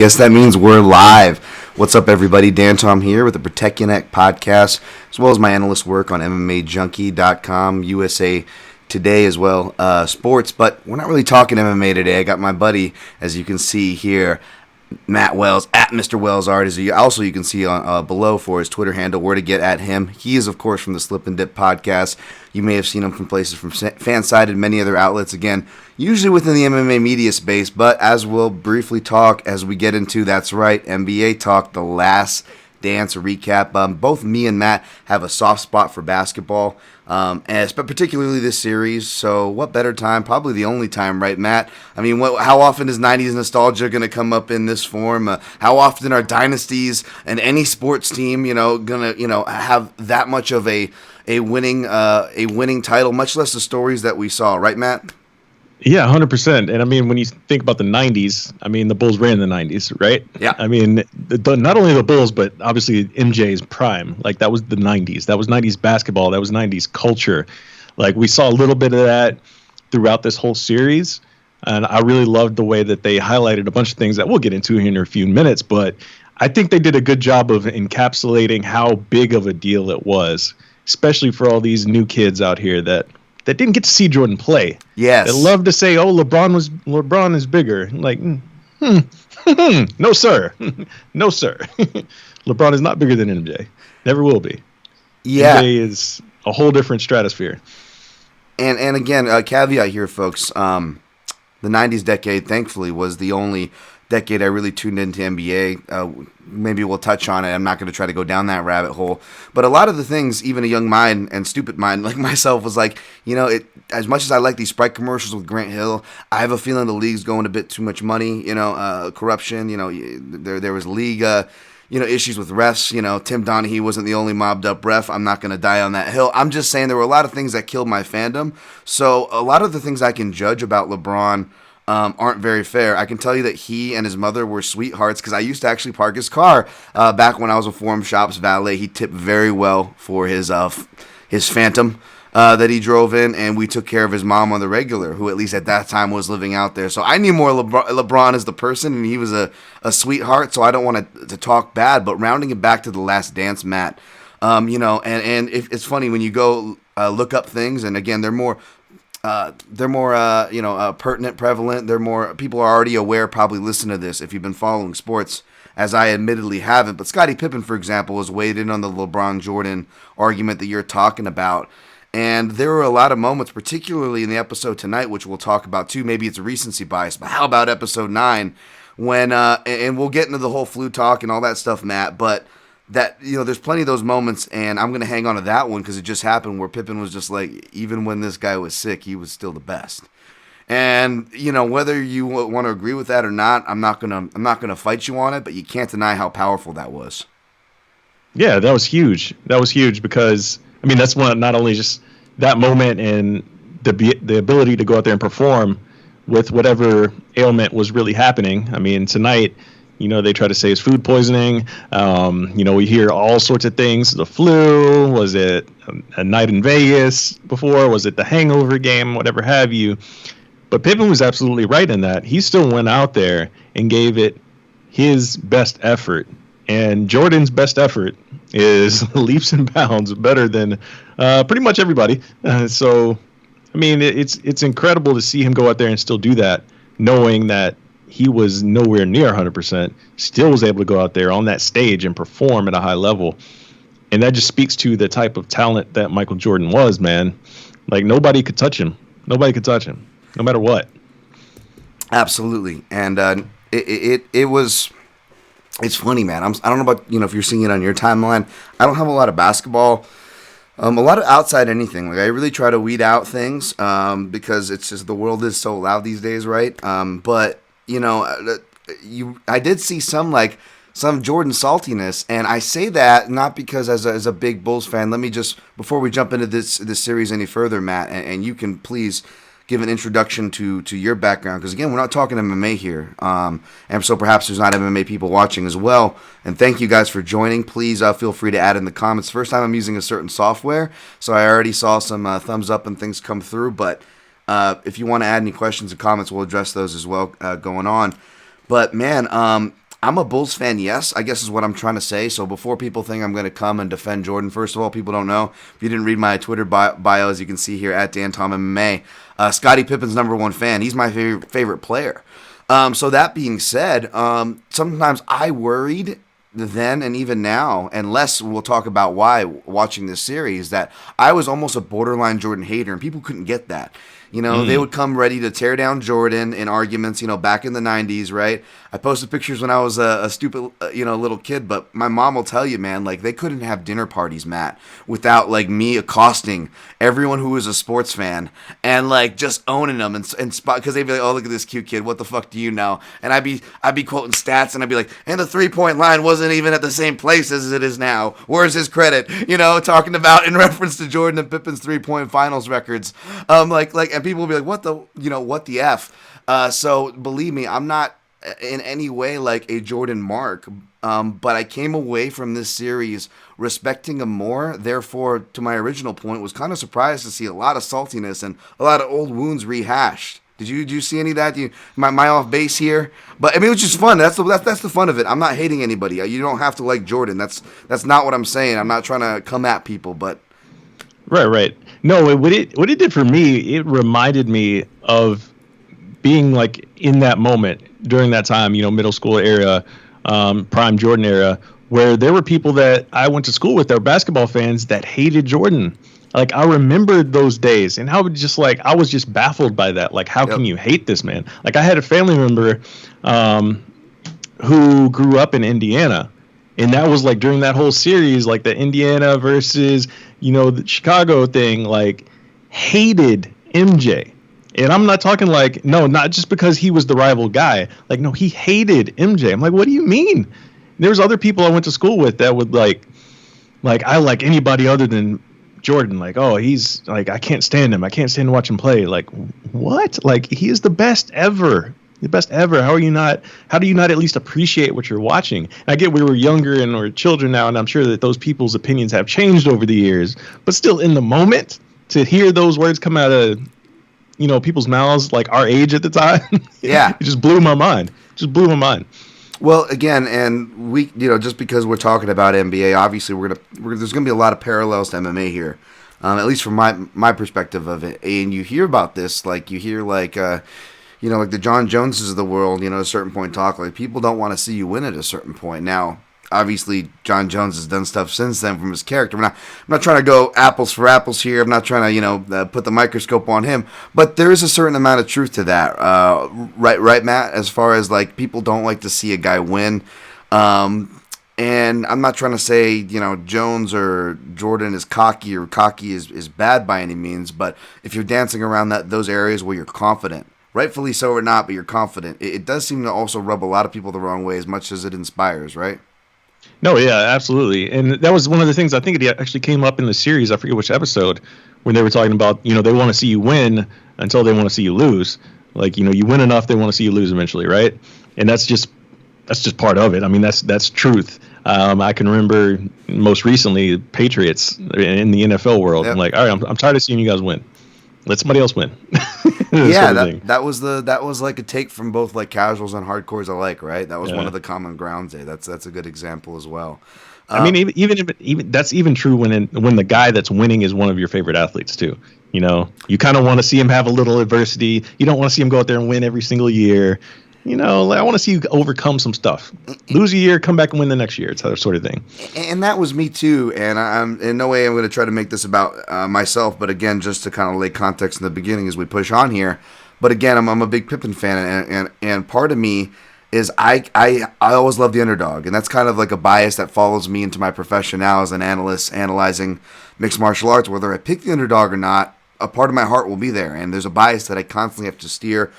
Yes, that means we're live. What's up, everybody? Dan Tom here with the Protect Your Neck podcast, as well as my analyst work on MMAJunkie.com, USA Today as well, sports. But we're not really talking MMA today. I got my buddy, as you can see here, Matt Wells, at Mr. Wells Art. Also, you can see on below for his Twitter handle where to get at him. He is, of course, from the Slip and Dip podcast. You may have seen him from places from Fansided, many other outlets. Again, usually within the MMA media space, but as we'll briefly talk as we get into, that's right, NBA talk, the last dance recap. Both me and Matt have a soft spot for basketball, but particularly this series. So what better time? Probably the only time, right, Matt? I mean, how often is 90s nostalgia going to come up in this form? How often are dynasties and any sports team, going to, have that much of a winning title, much less the stories that we saw, right, Matt? Yeah, 100%. And I mean, when you think about the 90s, I mean, the Bulls ran the 90s, right? Yeah. I mean, not only the Bulls, but obviously MJ's prime. Like, that was the 90s. That was 90s basketball. That was 90s culture. Like, we saw a little bit of that throughout this whole series. And I really loved the way that they highlighted a bunch of things that we'll get into here in a few minutes. But I think they did a good job of encapsulating how big of a deal it was, especially for all these new kids out here that didn't get to see Jordan play. Yes. They love to say, "Oh, LeBron is bigger." Like, no, sir. No, sir. LeBron is not bigger than MJ. Never will be. Yeah. MJ is a whole different stratosphere. And again, caveat here, folks. The 90s decade, thankfully, was the only decade I really tuned into NBA. Maybe we'll touch on it. I'm not going to try to go down that rabbit hole. But a lot of the things, even a young mind and stupid mind like myself was like, as much as I like these Sprite commercials with Grant Hill, I have a feeling the league's going a bit too much money, corruption. There was league, issues with refs. Tim Donaghy wasn't the only mobbed up ref. I'm not going to die on that hill. I'm just saying there were a lot of things that killed my fandom. So a lot of the things I can judge about LeBron aren't very fair. I can tell you that he and his mother were sweethearts because I used to actually park his car back when I was a Forum Shops valet. He tipped very well for his Phantom that he drove in, and we took care of his mom on the regular, who at least at that time was living out there. So I knew more LeBron as the person, and he was a sweetheart, so I don't want to talk bad, but rounding it back to the Last Dance, Matt, and it's funny when you go look up things, and again, they're more pertinent, prevalent. They're more, people are already aware, probably listen to this if you've been following sports, as I admittedly haven't. But Scottie Pippen, for example, was weighed in on the LeBron Jordan argument that you're talking about. And there were a lot of moments, particularly in the episode tonight, which we'll talk about too. Maybe it's a recency bias, but how about episode 9 when, and we'll get into the whole flu talk and all that stuff, Matt, but that, there's plenty of those moments, and I'm going to hang on to that one because it just happened where Pippen was just like, even when this guy was sick, he was still the best. And, whether you want to agree with that or not, I'm not going to fight you on it, but you can't deny how powerful that was. Yeah, that was huge. That was huge because, I mean, that's one, not only just that moment and the ability to go out there and perform with whatever ailment was really happening. I mean, tonight, they try to say it's food poisoning. We hear all sorts of things. The flu, was it a night in Vegas before? Was it the hangover game? Whatever have you. But Pippen was absolutely right in that. He still went out there and gave it his best effort. And Jordan's best effort is leaps and bounds better than pretty much everybody. So, I mean, it's incredible to see him go out there and still do that, knowing that he was nowhere near 100%, still was able to go out there on that stage and perform at a high level. And that just speaks to the type of talent that Michael Jordan was, man. Like, nobody could touch him. Nobody could touch him, no matter what. Absolutely. And it's funny, man. I don't know about, if you're seeing it on your timeline. I don't have a lot of basketball. A lot of outside anything. Like, I really try to weed out things because it's just the world is so loud these days, right? But I did see some Jordan saltiness, and I say that not because as a big Bulls fan. Let me just, before we jump into this series any further, Matt, and you can please give an introduction to your background, because again, we're not talking MMA here, and so perhaps there's not MMA people watching as well. And thank you guys for joining. Please feel free to add in the comments. First time I'm using a certain software, so I already saw some thumbs up and things come through, but if you want to add any questions or comments, we'll address those as well going on. But man, I'm a Bulls fan, yes, I guess is what I'm trying to say. So before people think I'm going to come and defend Jordan, first of all, people don't know. If you didn't read my Twitter bio, as you can see here, at Dan Tom MMA, Scottie Pippen's #1 fan. He's my favorite player. So that being said, sometimes I worried then and even now, and Les will talk about why watching this series, that I was almost a borderline Jordan hater, and people couldn't get that. They would come ready to tear down Jordan in arguments, back in the 90s, right? I posted pictures when I was a stupid, little kid, but my mom will tell you, man, like, they couldn't have dinner parties, Matt, without, like, me accosting everyone who was a sports fan and, like, just owning them and spot, because they'd be like, oh, look at this cute kid, what the fuck do you know? And I'd be quoting stats, and I'd be like, and the 3-point line wasn't even at the same place as it is now. Where's his credit? Talking about in reference to Jordan and Pippen's 3-point finals records. And people will be like, what the F? So believe me, I'm not in any way like a Jordan mark, but I came away from this series respecting him more. Therefore, to my original point, was kind of surprised to see a lot of saltiness and a lot of old wounds rehashed. Did you see any of that? My off base here? But I mean, it was just fun. That's the fun of it. I'm not hating anybody. You don't have to like Jordan. That's not what I'm saying. I'm not trying to come at people, but right. No, what it did for me, it reminded me of being like in that moment during that time, middle school era, prime Jordan era, where there were people that I went to school with that were basketball fans that hated Jordan. Like, I remembered those days, and I was just baffled by that. Like, how can you hate this man? Like, I had a family member who grew up in Indiana, and that was like during that whole series, like the Indiana versus, the Chicago thing, like, hated MJ. And I'm not talking like, no, not just because he was the rival guy. Like, no, he hated MJ. I'm like, what do you mean? There's other people I went to school with that would like I like anybody other than Jordan. Like, oh, he's like, I can't stand him. I can't stand to watch him play. Like, what? Like, he is the best ever. The best ever. How do you not at least appreciate what you're watching? And I get we were younger and we're children now, and I'm sure that those people's opinions have changed over the years. But still, in the moment, to hear those words come out of people's mouths like our age at the time, yeah, it just blew my mind. Well, again, and we, just because we're talking about NBA, obviously there's gonna be a lot of parallels to MMA here, at least from my perspective of it. And you hear about this, like you hear like the John Joneses of the world, at a certain point talk like people don't want to see you win at a certain point. Now, obviously, John Jones has done stuff since then from his character. I'm not trying to go apples for apples here. I'm not trying to, put the microscope on him. But there is a certain amount of truth to that, right, Matt? As far as like people don't like to see a guy win. And I'm not trying to say Jones or Jordan is cocky or cocky is bad by any means. But if you're dancing around those areas where you're confident, rightfully so or not, but you're confident, it does seem to also rub a lot of people the wrong way as much as it inspires, right? No, yeah, absolutely. And that was one of the things I think it actually came up in the series. I forget which episode, when they were talking about, they want to see you win until they want to see you lose. Like, you win enough, they want to see you lose eventually, right? And that's just part of it. I mean, that's truth. I can remember most recently Patriots in the NFL world. Yep. I'm like, all right, I'm tired of seeing you guys win. Let somebody else win. Yeah, that was like a take from both like casuals and hardcores alike, right? That was one of the common grounds there. That's a good example as well. I mean, even that's even true when the guy that's winning is one of your favorite athletes too. You kind of want to see him have a little adversity. You don't want to see him go out there and win every single year. I want to see you overcome some stuff. Lose a year, come back and win the next year. It's that sort of thing. And that was me too. And I'm in no way I'm going to try to make this about myself. But again, just to kind of lay context in the beginning as we push on here. But again, I'm a big Pippen fan, and part of me is I always love the underdog, and that's kind of like a bias that follows me into my profession now as an analyst analyzing mixed martial arts. Whether I pick the underdog or not, a part of my heart will be there, and there's a bias that I constantly have to steer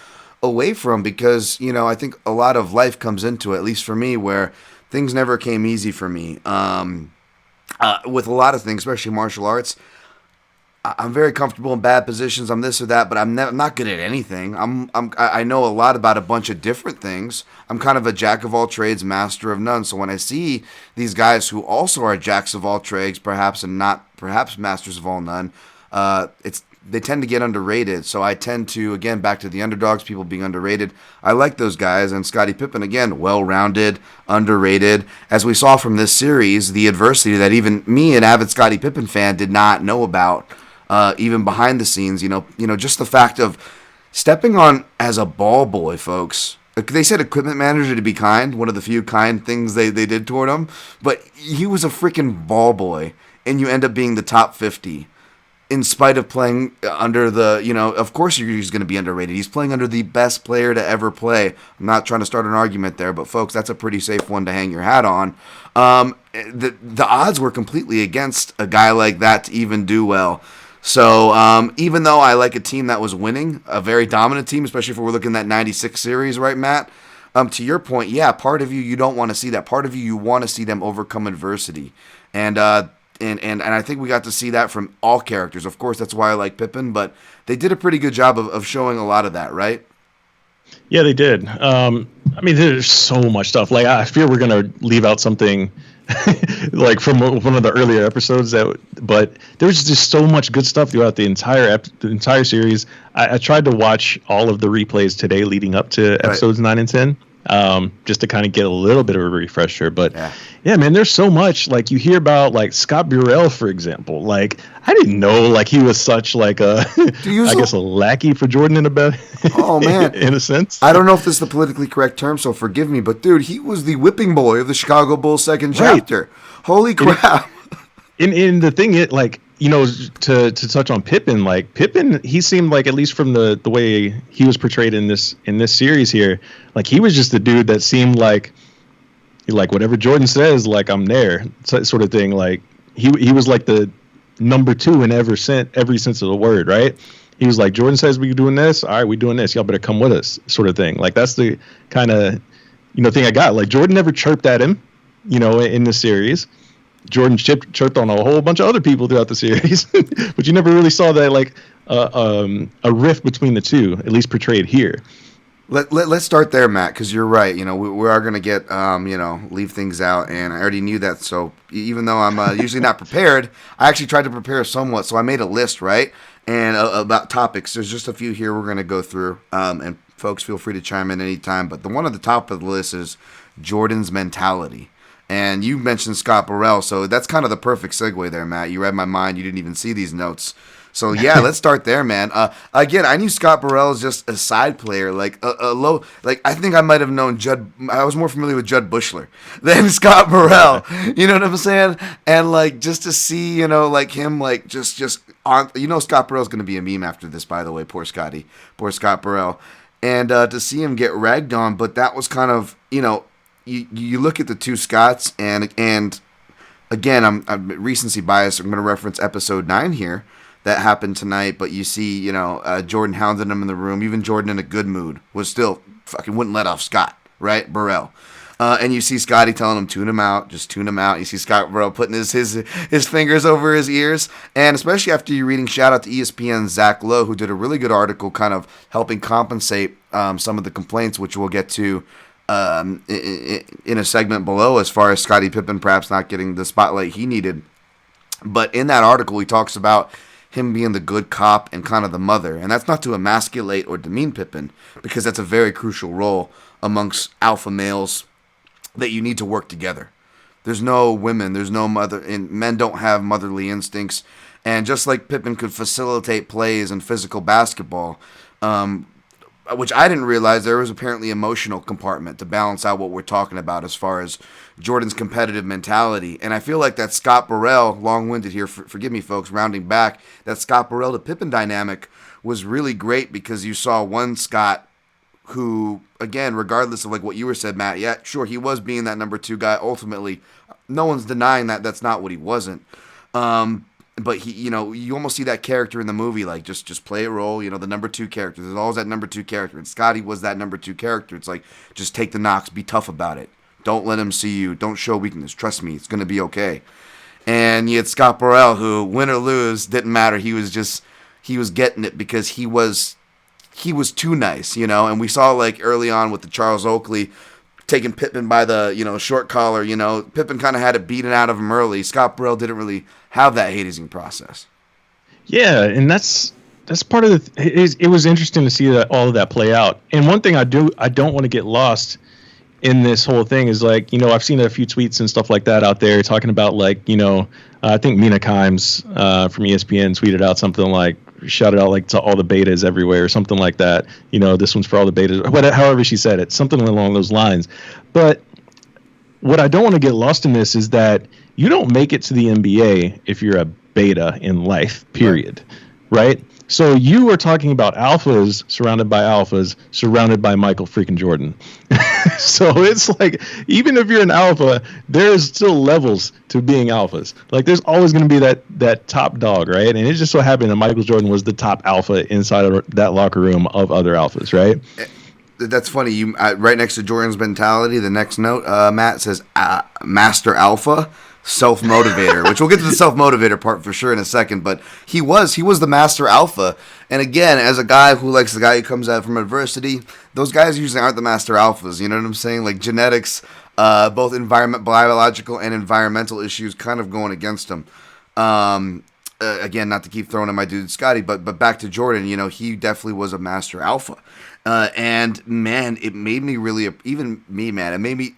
away from because I think a lot of life comes into it, at least for me, where things never came easy for me. With a lot of things, especially martial arts, I'm very comfortable in bad positions. I'm this or that, but I'm not good at anything. I know a lot about a bunch of different things. I'm kind of a jack of all trades, master of none. So when I see these guys who also are jacks of all trades, perhaps, and not perhaps masters of all none, it's they tend to get underrated. So I tend to, again, back to the underdogs, people being underrated. I like those guys. And Scottie Pippen, again, well-rounded, underrated. As we saw from this series, the adversity that even me, an avid Scottie Pippen fan, did not know about, even behind the scenes. Just the fact of stepping on as a ball boy, folks. They said equipment manager to be kind, one of the few kind things they did toward him. But he was a freaking ball boy, and you end up being the top 50. In spite of playing under the, of course he's going to be underrated. He's playing under the best player to ever play. I'm not trying to start an argument there, but folks, that's a pretty safe one to hang your hat on. The odds were completely against a guy like that to even do well. So even though I like a team that was winning, a very dominant team, especially if we're looking at that 96 series, right, Matt? To your point, yeah, part of you don't want to see that. Part of you want to see them overcome adversity. And I think we got to see that from all characters. Of course, that's why I like Pippen, but they did a pretty good job of showing a lot of that, right? Yeah, they did. There's so much stuff. Like, I fear we're going to leave out something like from one of the earlier episodes, but there's just so much good stuff throughout the entire series. I tried to watch all of the replays today leading up to episodes 9 and 10. Just to kind of get a little bit of a refresher. But yeah, man, there's so much. Like, you hear about like Scott Burrell, for example. Like, I didn't know like he was such like a a lackey for Jordan in oh man, in a sense. I don't know if this is the politically correct term, so forgive me, but dude, he was the whipping boy of the Chicago Bulls second chapter. Holy crap. In the thing, to touch on Pippen, like Pippen, he seemed like, at least from the way he was portrayed in this series here, like he was just the dude that seemed like whatever Jordan says, like I'm there, sort of thing. Like he was like the number 2 in every sense of the word, right? He was like, Jordan says we doing this, all right, we doing this, y'all better come with us, sort of thing. Like that's the kind of thing I got. Like Jordan never chirped at him, in the series. Jordan chirped on a whole bunch of other people throughout the series, but you never really saw that like a rift between the two, at least portrayed here. Let's start there, Matt, because you're right. We are going to get, leave things out, and I already knew that. So even though I'm usually not prepared, I actually tried to prepare somewhat. So I made a list, right, and about topics. There's just a few here we're going to go through, and folks, feel free to chime in anytime. But the one at the top of the list is Jordan's mentality. And you mentioned Scott Burrell, so that's kind of the perfect segue there, Matt. You read my mind. You didn't even see these notes. So, yeah, let's start there, man. Again, I knew Scott Burrell as just a side player, like a low. Like, I think I might have known Judd. I was more familiar with Judd Bushler than Scott Burrell. You know what I'm saying? And like, just to see, like him, like just on. Scott Burrell's going to be a meme after this, by the way. Poor Scotty, poor Scott Burrell, and to see him get ragged on. But that was kind of, you look at the two Scotts, and again, I'm recency bias. I'm going to reference episode 9 here. That happened tonight, but you see, Jordan hounding him in the room. Even Jordan in a good mood was still fucking wouldn't let off Scott, right? Burrell. And you see Scotty telling him, tune him out, just tune him out. You see Scott Burrell putting his fingers over his ears. And especially after you're reading, shout out to ESPN's Zach Lowe, who did a really good article kind of helping compensate some of the complaints, which we'll get to in a segment below, as far as Scottie Pippen perhaps not getting the spotlight he needed. But in that article, he talks about him being the good cop and kind of the mother. And that's not to emasculate or demean Pippen, because that's a very crucial role amongst alpha males that you need to work together. There's no women, there's no mother, and men don't have motherly instincts. And just like Pippen could facilitate plays in physical basketball, which I didn't realize, there was apparently emotional compartment to balance out what we're talking about as far as Jordan's competitive mentality. And I feel like that Scott Burrell, long-winded here, forgive me folks, rounding back, that Scott Burrell to Pippen dynamic was really great, because you saw one Scott who, again, regardless of like what you were said, Matt, yeah, sure, he was being that number 2 guy ultimately. No one's denying that that's not what he wasn't. But he, you almost see that character in the movie, like just play a role. The number 2 character. There's always that number 2 character, and Scotty was that number 2 character. It's like, just take the knocks, be tough about it. Don't let him see you. Don't show weakness. Trust me, it's gonna be okay. And you had Scott Burrell, who, win or lose, didn't matter. He was getting it because he was too nice, And we saw like early on with the Charles Oakley taking Pippen by the, short collar, Pippen kind of had it beaten out of him early. Scott Burrell didn't really have that hazing process. Yeah, and that's that's part of it was interesting to see that all of that play out. And one thing I don't want to get lost in this whole thing is like, I've seen a few tweets and stuff like that out there talking about like, I think Mina Kimes from ESPN tweeted out something like, shouted out like to all the betas everywhere or something like that. This one's for all the betas, however she said it, something along those lines. But what I don't want to get lost in this is that you don't make it to the NBA if you're a beta in life, period. Right? So you are talking about alphas surrounded by Michael freaking Jordan. So it's like, even if you're an alpha, there's still levels to being alphas. Like there's always going to be that top dog, right? And it just so happened that Michael Jordan was the top alpha inside of that locker room of other alphas, right? That's funny. You right next to Jordan's mentality, the next note, Matt says, Master Alpha. Self-motivator, which we'll get to the self-motivator part for sure in a second, but he was the master alpha. And again, as a guy who likes the guy who comes out from adversity, those guys usually aren't the master alphas, you know what I'm saying? Like genetics, both biological and environmental issues kind of going against him. Again, not to keep throwing at my dude Scotty, but back to Jordan, he definitely was a master alpha. And man, it made me really, even me, man, it made me,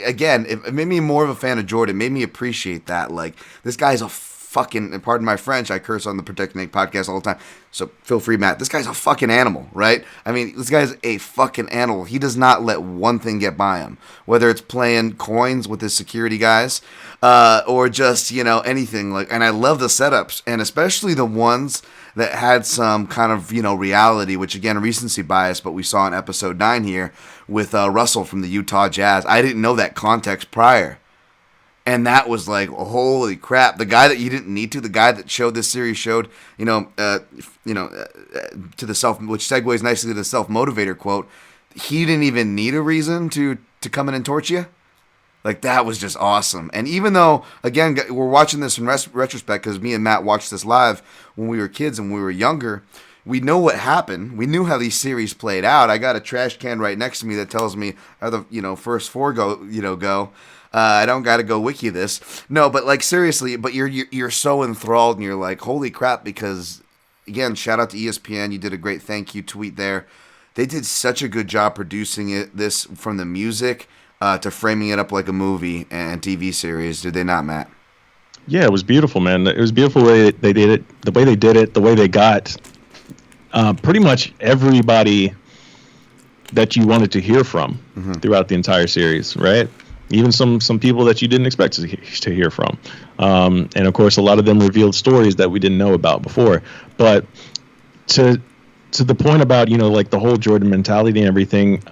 again, it made me more of a fan of Jordan. It made me appreciate that. Like, this guy's a fucking, pardon my French, I curse on the Protect Your Neck podcast all the time, so feel free, Matt. This guy's a fucking animal, right? I mean, this guy's a fucking animal. He does not let one thing get by him, whether it's playing coins with his security guys, or just, anything. Like, and I love the setups, and especially the ones that had some kind of, reality, which again, recency bias, but we saw in episode 9 here with Russell from the Utah Jazz. I didn't know that context prior. And that was like, holy crap. The guy that you didn't need to, the guy that showed this series showed, to the self, which segues nicely to the self-motivator quote. He didn't even need a reason to come in and torch you. Like, that was just awesome. And even though, again, we're watching this in retrospect, because me and Matt watched this live when we were kids and we were younger, we know what happened. We knew how these series played out. I got a trash can right next to me that tells me how the first 4 go. I don't got to go wiki this. No, but like seriously, but you're so enthralled and you're like, holy crap, because again, shout out to ESPN. You did a great thank you tweet there. They did such a good job producing this from the music to framing it up like a movie and TV series. Did they not, Matt? Yeah, it was beautiful, man. It was beautiful the way they did it, the way they got pretty much everybody that you wanted to hear from throughout the entire series, right? Even some people that you didn't expect to hear from. And of course, a lot of them revealed stories that we didn't know about before. But to the point about, like the whole Jordan mentality and everything,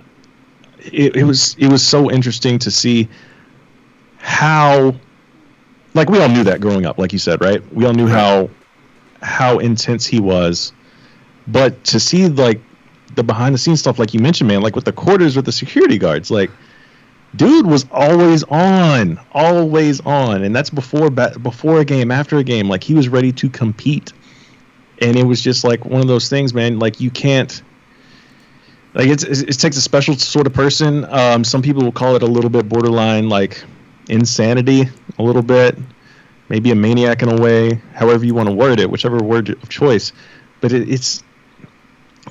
it was so interesting to see how, like, we all knew that growing up, like you said, right? We all knew how intense he was. But to see, like, the behind the scenes stuff, like you mentioned, man, like with the quarters with the security guards, like, dude was always on, and that's before a game, after a game. Like, he was ready to compete, and it was just like one of those things, man. Like, you can't, like, it takes a special sort of person. Some people will call it a little bit borderline, like insanity, a little bit, maybe a maniac in a way, however you want to word it, whichever word of choice. But it's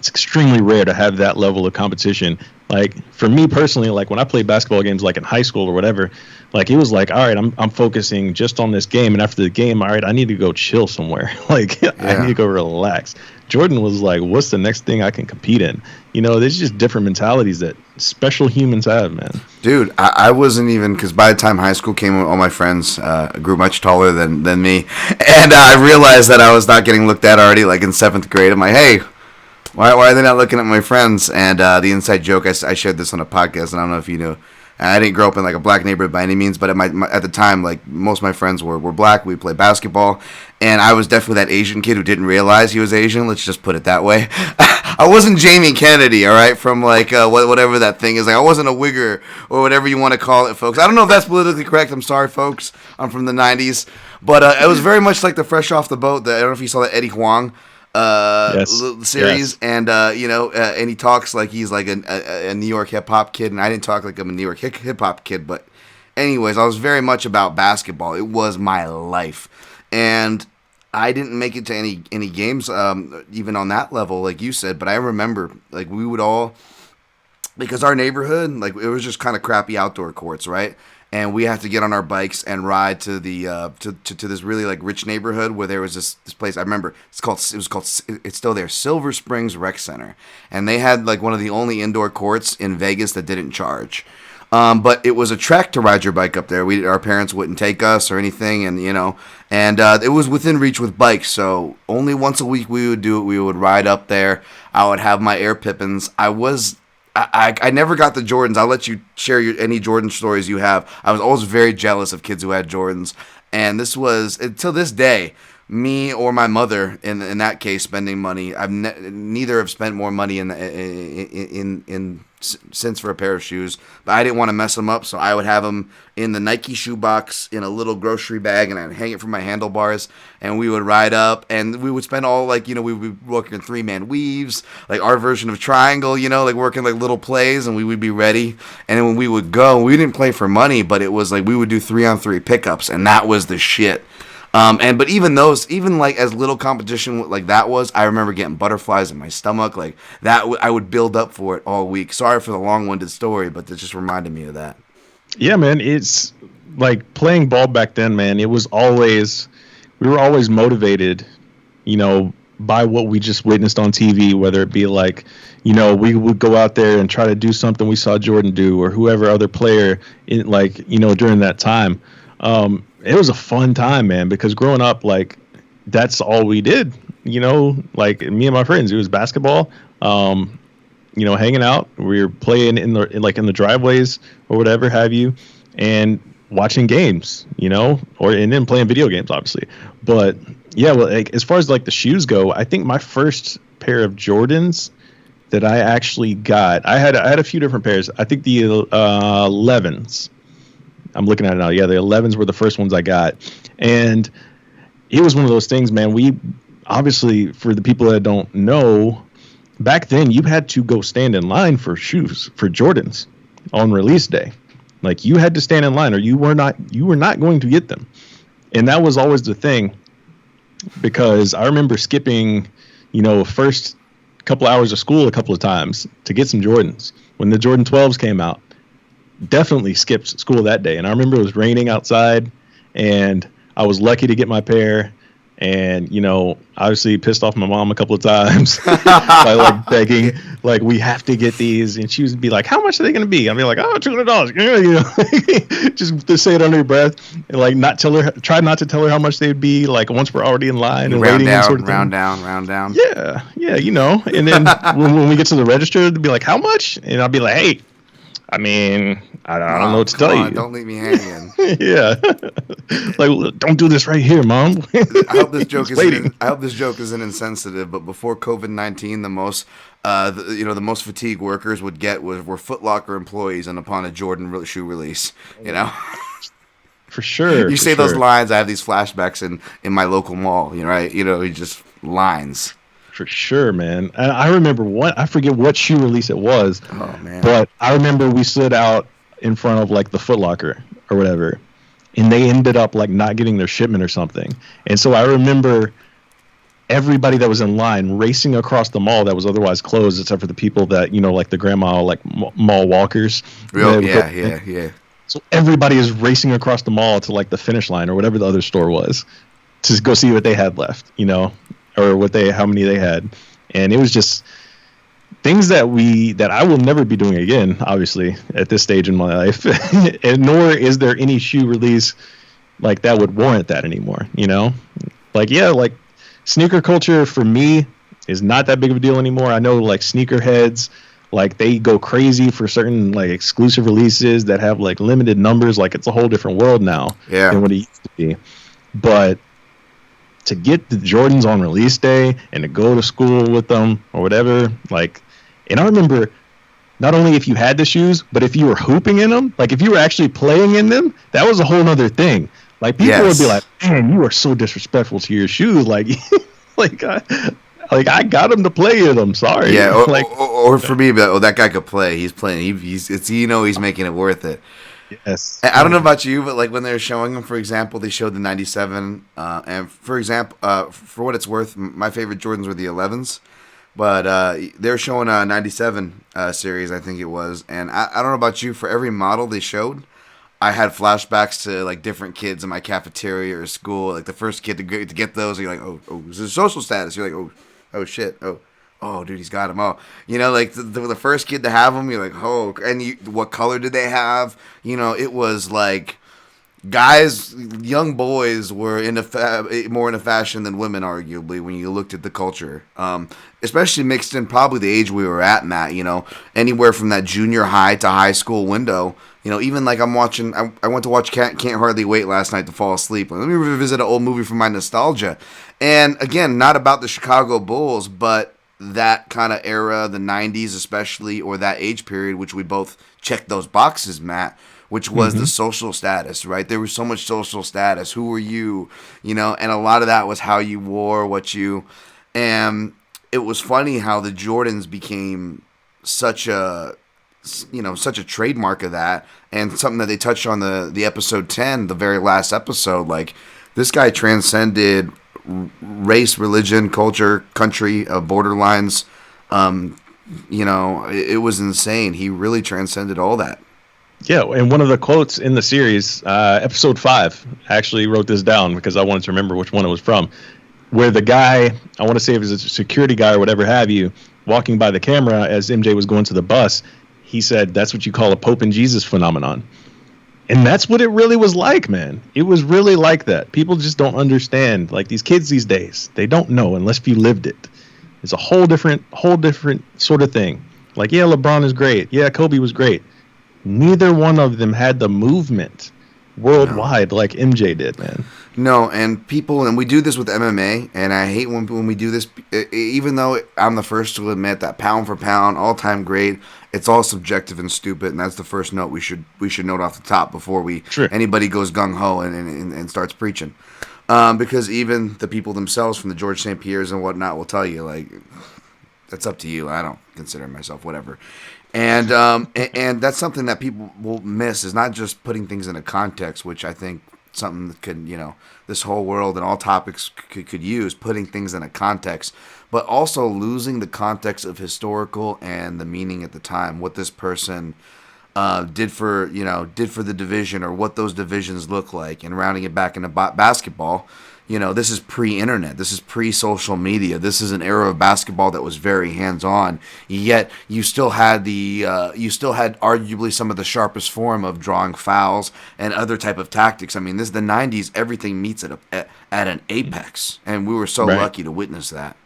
extremely rare to have that level of competition. Like, for me personally, like when I played basketball games, like in high school or whatever, like it was like, all right, I'm focusing just on this game, and after the game, all right, I need to go chill somewhere. Like, I need to go relax. Jordan was like, what's the next thing I can compete in? There's just different mentalities that special humans have, man. Dude, I wasn't even, because by the time high school came, all my friends grew much taller than me, and I realized that I was not getting looked at already, like in 7th grade. I'm like, hey, why are they not looking at my friends? And the inside joke, I shared this on a podcast, and I don't know if you knew. I didn't grow up in like a black neighborhood by any means, but at the time, like most of my friends were black. We played basketball, and I was definitely that Asian kid who didn't realize he was Asian. Let's just put it that way. I wasn't Jamie Kennedy, all right, from like whatever that thing is. Like, I wasn't a wigger or whatever you want to call it, folks. I don't know if that's politically correct. I'm sorry, folks. I'm from the 90s. But it was very much like the Fresh Off the Boat. I don't know if you saw that Eddie Huang series, yes. And and he talks like he's like a New York hip hop kid, and I didn't talk like I'm a New York hip hop kid, but anyways, I was very much about basketball. It was my life, and I didn't make it to any games, even on that level, like you said. But I remember, like, we would all, because our neighborhood, like, it was just kind of crappy outdoor courts, right? And we had to get on our bikes and ride to the to this really like rich neighborhood where there was this place. I remember it's still there, Silver Springs Rec Center, and they had like one of the only indoor courts in Vegas that didn't charge. But it was a trek to ride your bike up there. Our parents wouldn't take us or anything, and it was within reach with bikes. So only once a week we would do it. We would ride up there. I would have my Air Pippins. I never got the Jordans. I'll let you share any Jordan stories you have. I was always very jealous of kids who had Jordans, and this was until this day. Me or my mother, in that case, spending money. Neither have spent more money since for a pair of shoes, but I didn't want to mess them up, so I would have them in the Nike shoebox in a little grocery bag, and I'd hang it from my handlebars, and we would ride up, and we would spend all we would be working 3-man weaves, like our version of triangle, like working like little plays, and we would be ready, and then when we would go, we didn't play for money, but it was like we would do 3-on-3 pickups, and that was the shit. But even like as little competition like that was, I remember getting butterflies in my stomach like that. I would build up for it all week. Sorry for the long-winded story, but that just reminded me of that. Yeah, man, it's like playing ball back then, man. We were always motivated, by what we just witnessed on TV, whether it be like, we would go out there and try to do something we saw Jordan do or whoever other player during that time. It was a fun time, man, because growing up, like, that's all we did, like me and my friends, it was basketball, hanging out. We were playing in the driveways or whatever have you, and watching games, and then playing video games, obviously. But yeah, well, like, as far as like the shoes go, I think my first pair of Jordans that I actually got, I had a few different pairs. I think the 11s. I'm looking at it now. Yeah, the 11s were the first ones I got. And it was one of those things, man. We obviously, for the people that don't know, back then you had to go stand in line for shoes, for Jordans on release day. Like, you had to stand in line or you were not going to get them. And that was always the thing, because I remember skipping, first couple hours of school a couple of times to get some Jordans. When the Jordan 12s came out, definitely skipped school that day. And I remember it was raining outside, and I was lucky to get my pair. And, obviously pissed off my mom a couple of times by like begging, like, we have to get these. And she would be like, how much are they going to be? I'd be like, oh, $200. Just to say it under your breath, and like try not to tell her how much they'd be, like, once we're already in line and round waiting. Down, sort of round down. Yeah. And then when we get to the register, they'd be like, how much? And I'd be like, hey, I mean, I don't know what to tell you. Don't leave me hanging. Yeah, like, don't do this right here, Mom. I hope this joke isn't insensitive, but before COVID-19, the most the most fatigued workers would get were Foot Locker employees, and upon a Jordan shoe release, For sure. You say those lines, I have these flashbacks in my local mall. Right? Just lines. For sure, man. And I remember I forget what shoe release it was. Oh, man. But I remember we stood out in front of like the Foot Locker or whatever, and they ended up like not getting their shipment or something. And so I remember everybody that was in line racing across the mall that was otherwise closed, except for the people that, like the grandma, like mall walkers. Yeah. So everybody is racing across the mall to like the finish line or whatever the other store was to go see what they had left, or how many they had. And it was just things that I will never be doing again, obviously, at this stage in my life. And nor is there any shoe release like that would warrant that anymore, Like, yeah, like sneaker culture for me is not that big of a deal anymore. I know like sneakerheads, like they go crazy for certain like exclusive releases that have like limited numbers. Like, it's a whole different world now than what it used to be. But to get the Jordans on release day and to go to school with them or whatever, like, and I remember not only if you had the shoes, but if you were hooping in them, like if you were actually playing in them, that was a whole nother thing. Like, people would be like, man, you are so disrespectful to your shoes. Like, I got him to play in them. Sorry. Yeah. Or for me, but that guy could play. He's playing. He's making it worth it. Yes. I don't know about you, but like when they were showing them, for example, they showed the '97, and for example, for what it's worth, my favorite Jordans were the 11s, but they were showing a '97 series, I think it was, and I don't know about you, for every model they showed, I had flashbacks to like different kids in my cafeteria or school. Like the first kid to get those, you're like, oh, this is social status. You're like, oh shit, oh, dude, he's got them. Oh, like the first kid to have them, you're like, oh, and what color did they have? It was like guys, young boys were more in a fashion than women, arguably, when you looked at the culture. Especially mixed in probably the age we were at, Matt. Anywhere from that junior high to high school window. Even like I'm watching. I went to watch Can't Hardly Wait last night to fall asleep. Let me revisit an old movie from my nostalgia. And again, not about the Chicago Bulls, but that kind of era, the '90s especially, or that age period, which we both checked those boxes, Matt, which was the social status, right? There was so much social status. Who were you? And a lot of that was how you wore, and it was funny how the Jordans became such a trademark of that, and something that they touched on the episode 10, the very last episode. Like, this guy transcended race, religion, culture, country, borderlines. It was insane. He really transcended all that. Yeah, and one of the quotes in the series, episode 5, I actually wrote this down because I wanted to remember which one it was from, where the guy, I want to say it was a security guy or whatever have you, walking by the camera as MJ was going to the bus, he said, that's what you call a Pope and Jesus phenomenon. And that's what it really was like, man. It was really like that. People just don't understand. Like, these kids these days, they don't know unless you lived it. It's a whole different sort of thing. Like, yeah, LeBron is great. Yeah, Kobe was great. Neither one of them had the movement worldwide like MJ did, man. No, and we do this with MMA, and I hate when we do this, even though I'm the first to admit that pound for pound, all-time great, it's all subjective and stupid, and that's the first note we should note off the top before anybody goes gung-ho and starts preaching. Because even the people themselves from the George St. Pierre's and whatnot will tell you, like, that's up to you. I don't consider myself whatever. And that's something that people will miss, is not just putting things in a context, which I think something that could, this whole world and all topics could use, putting things in a context, but also losing the context of historical and the meaning at the time, what this person did for the division, or what those divisions look like, and rounding it back into basketball. This is pre-internet. This is pre-social media. This is an era of basketball that was very hands-on. Yet you still had arguably some of the sharpest form of drawing fouls and other type of tactics. I mean, this is the '90s. Everything meets at an apex, and we were so lucky to witness that.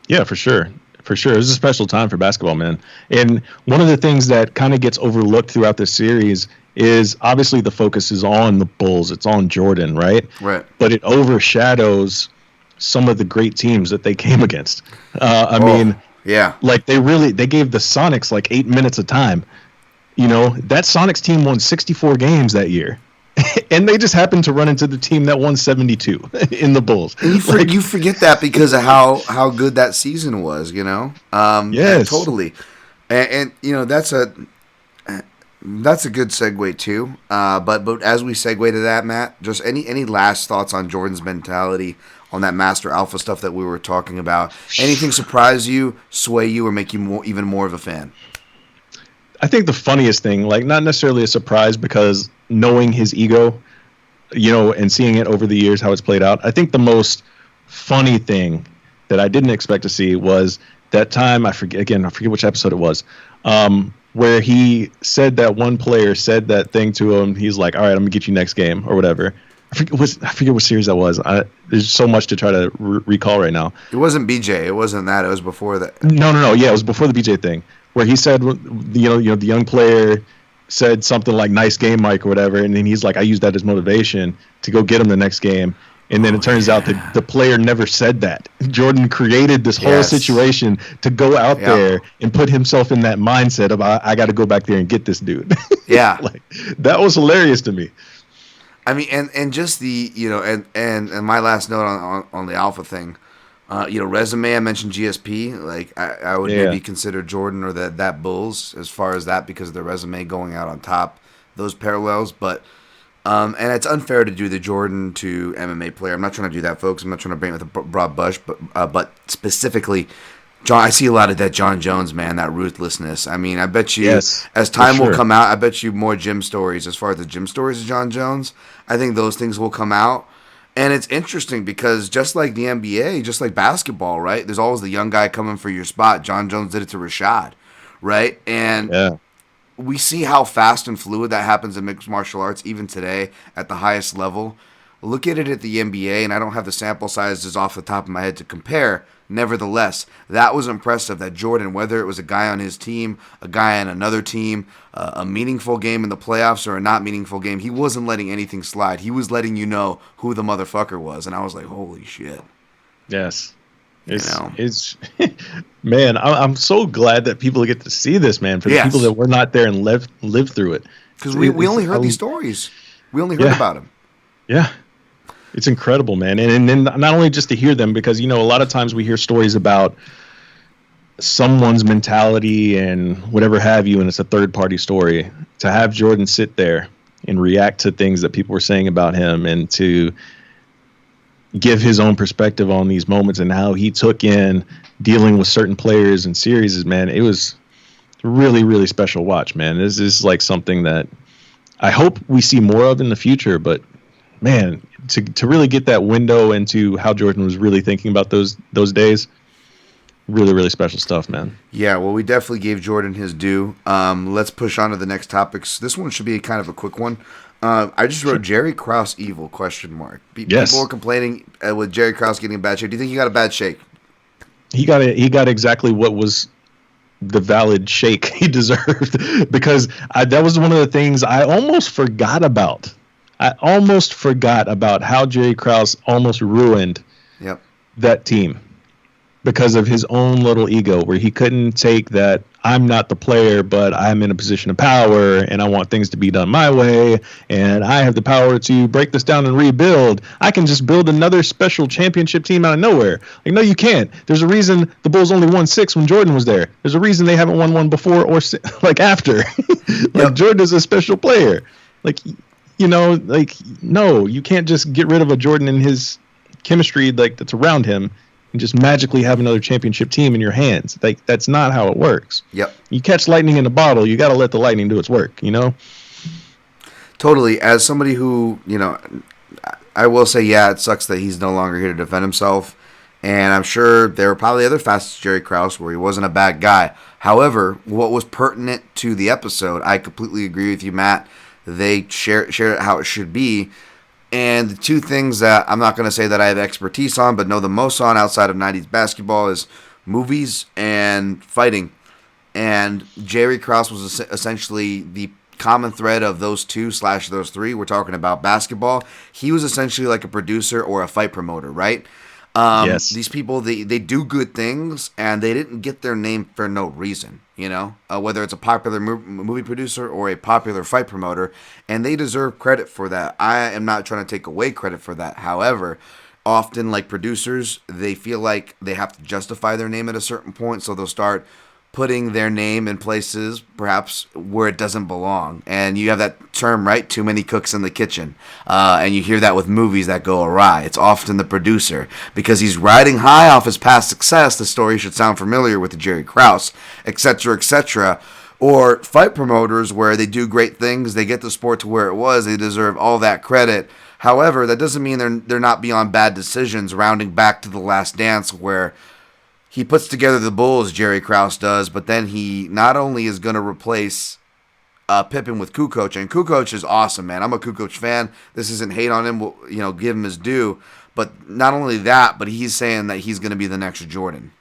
Yeah, for sure. For sure. It was a special time for basketball, man. And one of the things that kind of gets overlooked throughout this series is obviously the focus is on the Bulls. It's on Jordan, right? Right. But it overshadows some of the great teams that they came against. I mean, yeah, like they gave the Sonics like 8 minutes of time. That Sonics team won 64 games that year. And they just happened to run into the team that won 72 in the Bulls. And you forget that because of how good that season was, Yes. Totally. And that's a good segue too. But as we segue to that, Matt, just any last thoughts on Jordan's mentality, on that master alpha stuff that we were talking about? Anything surprise you, sway you, or make you even more of a fan? I think the funniest thing, like not necessarily a surprise because knowing his ego, and seeing it over the years, how it's played out, I think the most funny thing that I didn't expect to see was that time, I forget which episode it was, where he said that one player said that thing to him. He's like, all right, I'm going to get you next game or whatever. I forget what series that was. There's so much to try to recall right now. It wasn't BJ. It wasn't that. It was before that. No. Yeah, it was before the BJ thing, where he said, the young player said something like "nice game, Mike" or whatever, and then he's like, "I used that as motivation to go get him the next game." And then it turns out that the player never said that. Jordan created this whole situation to go out there and put himself in that mindset of I got to go back there and get this dude. Yeah, like that was hilarious to me. I mean, and just the and my last note on the alpha thing. Resume, I mentioned GSP. Like, I would maybe consider Jordan or that Bulls as far as that, because of their resume going out on top. those parallels, but and it's unfair to do the Jordan to MMA player. I'm not trying to do that, folks. I'm not trying to bring it with a broad brush, but specifically, John, I see a lot of that John Jones, man, that ruthlessness. I mean, I bet you, Yes, as for time will sure. come out, I bet you more gym stories, as far as the gym stories of John Jones, I think those things will come out. And it's interesting because just like the NBA, just like basketball, right? There's always the young guy coming for your spot. John Jones did it to Rashad, right? And Yeah. we see how fast and fluid that happens in mixed martial arts even today at the highest level. Look at it at the NBA, and I don't have the sample sizes off the top of my head to compare. Nevertheless, that was impressive that Jordan, whether it was a guy on his team, a guy on another team, a meaningful game in the playoffs or a not meaningful game, he wasn't letting anything slide. He was letting you know who the motherfucker was, and I was like, holy shit. Yes. You know? It's man, I'm so glad that people get to see this, man, for the Yes. people that were not there and lived through it. Because we only heard these stories. We only heard about him. Yeah. It's incredible, man. And then not only just to hear them, because, a lot of times we hear stories about someone's mentality and whatever have you, and it's a third-party story. To have Jordan sit there and react to things that people were saying about him and to give his own perspective on these moments and how he took in dealing with certain players and series, man, it was really, really special watch, man. This is like something that I hope we see more of in the future, but man, to really get that window into how Jordan was really thinking about those days, really, really special stuff, man. Yeah, well, we definitely gave Jordan his due. Let's push on to the next topics. This one should be kind of a quick one. I just wrote Jerry Krause evil, question mark. Yes. People were complaining with Jerry Krause getting a bad shake. Do you think he got a bad shake? He got exactly what was the valid shake he deserved, because that was one of the things I almost forgot about. I almost forgot about how Jerry Krause almost ruined that team because of his own little ego, where he couldn't take that I'm not the player, but I'm in a position of power and I want things to be done my way and I have the power to break this down and rebuild. I can just build another special championship team out of nowhere. Like, no, you can't. There's a reason the Bulls only won 6 when Jordan was there. There's a reason they haven't won one before or like after. Jordan is a special player. No, you can't just get rid of a Jordan and his chemistry that's around him and just magically have another championship team in your hands. That's not how it works. Yep. You catch lightning in a bottle, you got to let the lightning do its work, Totally. As somebody who, I will say, yeah, it sucks that he's no longer here to defend himself. And I'm sure there were probably other facets of Jerry Krause where he wasn't a bad guy. However, what was pertinent to the episode, I completely agree with you, Matt. They share it how it should be. And the two things that I'm not going to say that I have expertise on, but know the most on outside of 90s basketball is movies and fighting. And Jerry Krause was essentially the common thread of those two / those three. We're talking about basketball. He was essentially like a producer or a fight promoter, right? Yes. These people, they do good things, and they didn't get their name for no reason, whether it's a popular movie producer or a popular fight promoter, and they deserve credit for that. I am not trying to take away credit for that. However, often, like producers, they feel like they have to justify their name at a certain point, so they'll start putting their name in places perhaps where it doesn't belong. And you have that term, right? Too many cooks in the kitchen. And you hear that with movies that go awry. It's often the producer. Because he's riding high off his past success, the story should sound familiar with the Jerry Krause, etc., etc. Or fight promoters where they do great things, they get the sport to where it was, they deserve all that credit. However, that doesn't mean they're not beyond bad decisions, rounding back to The Last Dance, where he puts together the Bulls, Jerry Krause does, but then he not only is going to replace Pippen with Kukoc, and Kukoc is awesome, man. I'm a Kukoc fan. This isn't hate on him. We'll, give him his due. But not only that, but he's saying that he's going to be the next Jordan.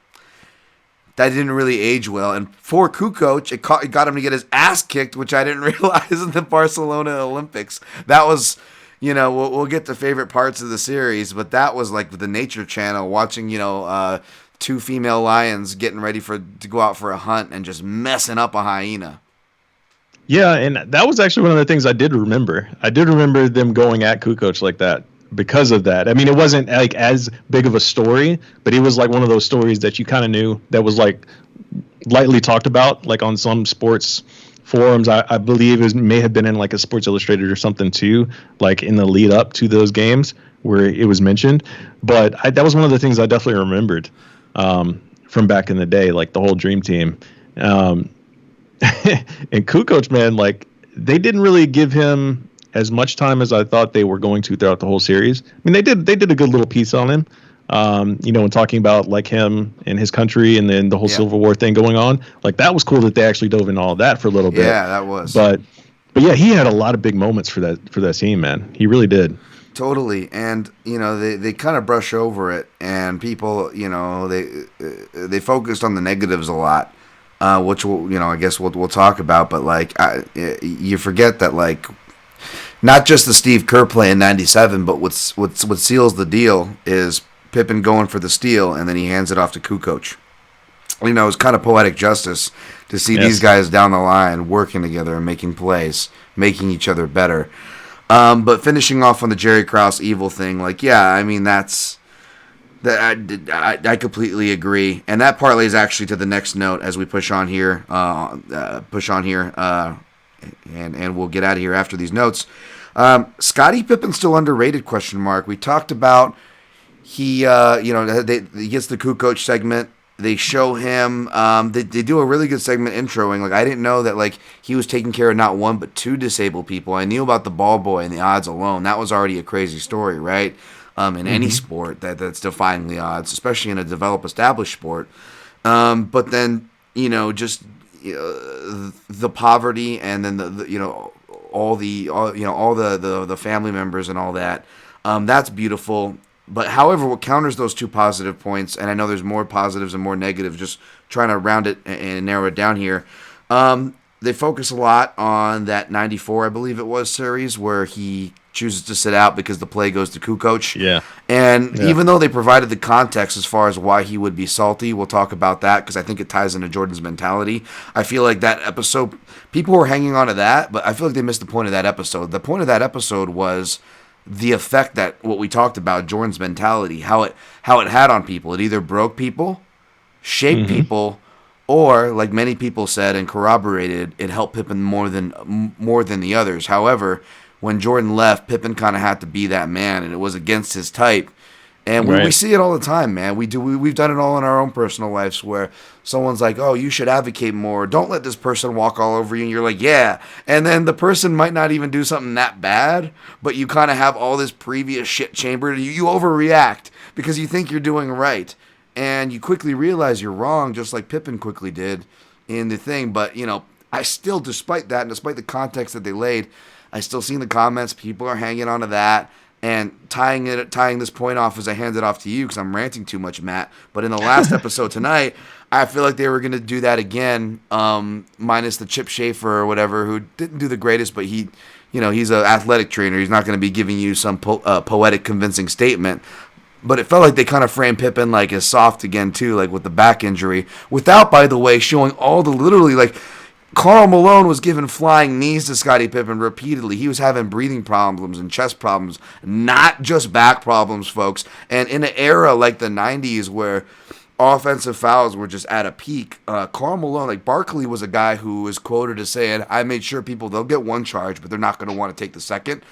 That didn't really age well. And for Kukoc, it got him to get his ass kicked, which I didn't realize in the Barcelona Olympics. That was, we'll get to favorite parts of the series, but that was like the Nature Channel watching, two female lions getting ready to go out for a hunt and just messing up a hyena. Yeah, and that was actually one of the things I did remember. I did remember them going at Kukoc like that because of that. I mean, it wasn't like as big of a story, but it was like one of those stories that you kind of knew that was like lightly talked about, like on some sports forums. I believe it may have been in like a Sports Illustrated or something too, like in the lead up to those games where it was mentioned. But that was one of the things I definitely remembered from back in the day, like the whole Dream Team. And Kukoc, man, like they didn't really give him as much time as I thought they were going to throughout the whole series. I mean, they did a good little piece on him, and talking about like him and his country and then the whole Civil War thing going on. Like that was cool that they actually dove into all of that for a little bit. Yeah, that was. But yeah, he had a lot of big moments for that team, man. He really did. Totally, and they kind of brush over it, and people, they focused on the negatives a lot, which I guess we'll talk about. But like, you forget that like, not just the Steve Kerr play in '97, but what seals the deal is Pippen going for the steal, and then he hands it off to Kukoc. It's kind of poetic justice to see these guys down the line working together and making plays, making each other better. But finishing off on the Jerry Krause evil thing, like, yeah, I mean, I completely agree. And that parlays actually to the next note as we push on here, and we'll get out of here after these notes. Scottie Pippen still underrated, ? We talked about he gets the Kukoc segment. They show him. They do a really good segment introing. Like I didn't know that like he was taking care of not one but two disabled people. I knew about the ball boy and the odds alone. That was already a crazy story, right? In any sport that's defying the odds, especially in a developed, established sport. But then the poverty and then all the family members and all that. That's beautiful. But however, what counters those two positive points, and I know there's more positives and more negatives, just trying to round it and narrow it down here. They focus a lot on that 94, I believe it was, series where he chooses to sit out because the play goes to Kukoc. Yeah. And even though they provided the context as far as why he would be salty, we'll talk about that because I think it ties into Jordan's mentality. I feel like that episode, people were hanging on to that, but I feel like they missed the point of that episode. The point of that episode was the effect that what we talked about, Jordan's mentality, how it had on people. It either broke people, shaped people, or like many people said and corroborated, it helped Pippen more than the others. However, when Jordan left, Pippen kind of had to be that man, and it was against his type. And we see it all the time, man. We've done it all in our own personal lives where someone's like, oh, you should advocate more. Don't let this person walk all over you. And you're like, yeah. And then the person might not even do something that bad, but you kind of have all this previous shit chambered. You overreact because you think you're doing right. And you quickly realize you're wrong, just like Pippen quickly did in the thing. But, I still, despite that, and despite the context that they laid, I still see in the comments people are hanging on to that. And tying this point off as I hand it off to you because I'm ranting too much, Matt. But in the last episode tonight, I feel like they were going to do that again, minus the Chip Schaefer or whatever, who didn't do the greatest, but he's an athletic trainer. He's not going to be giving you some poetic, convincing statement. But it felt like they kind of framed Pippen like as soft again too, like with the back injury, without, by the way, showing all the literally like. Karl Malone was giving flying knees to Scottie Pippen repeatedly. He was having breathing problems and chest problems, not just back problems, folks. And in an era like the 90s where offensive fouls were just at a peak, Karl Malone, like Barkley was a guy who was quoted as saying, I made sure they'll get one charge, but they're not going to want to take the second.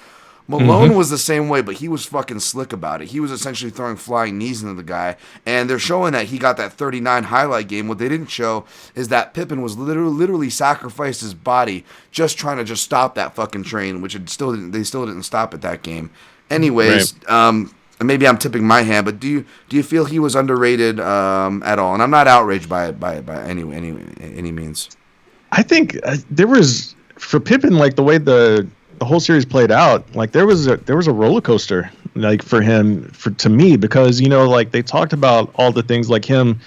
Malone was the same way, but he was fucking slick about it. He was essentially throwing flying knees into the guy, and they're showing that he got that 39 highlight game. What they didn't show is that Pippen was literally sacrificed his body just trying to just stop that fucking train, which they still didn't stop at that game. Anyways, maybe I'm tipping my hand, but do you feel he was underrated at all? And I'm not outraged by it by any means. I think there was, for Pippen, like the way the whole series played out, like there was a roller coaster, like for him, to me, because like they talked about all the things like him,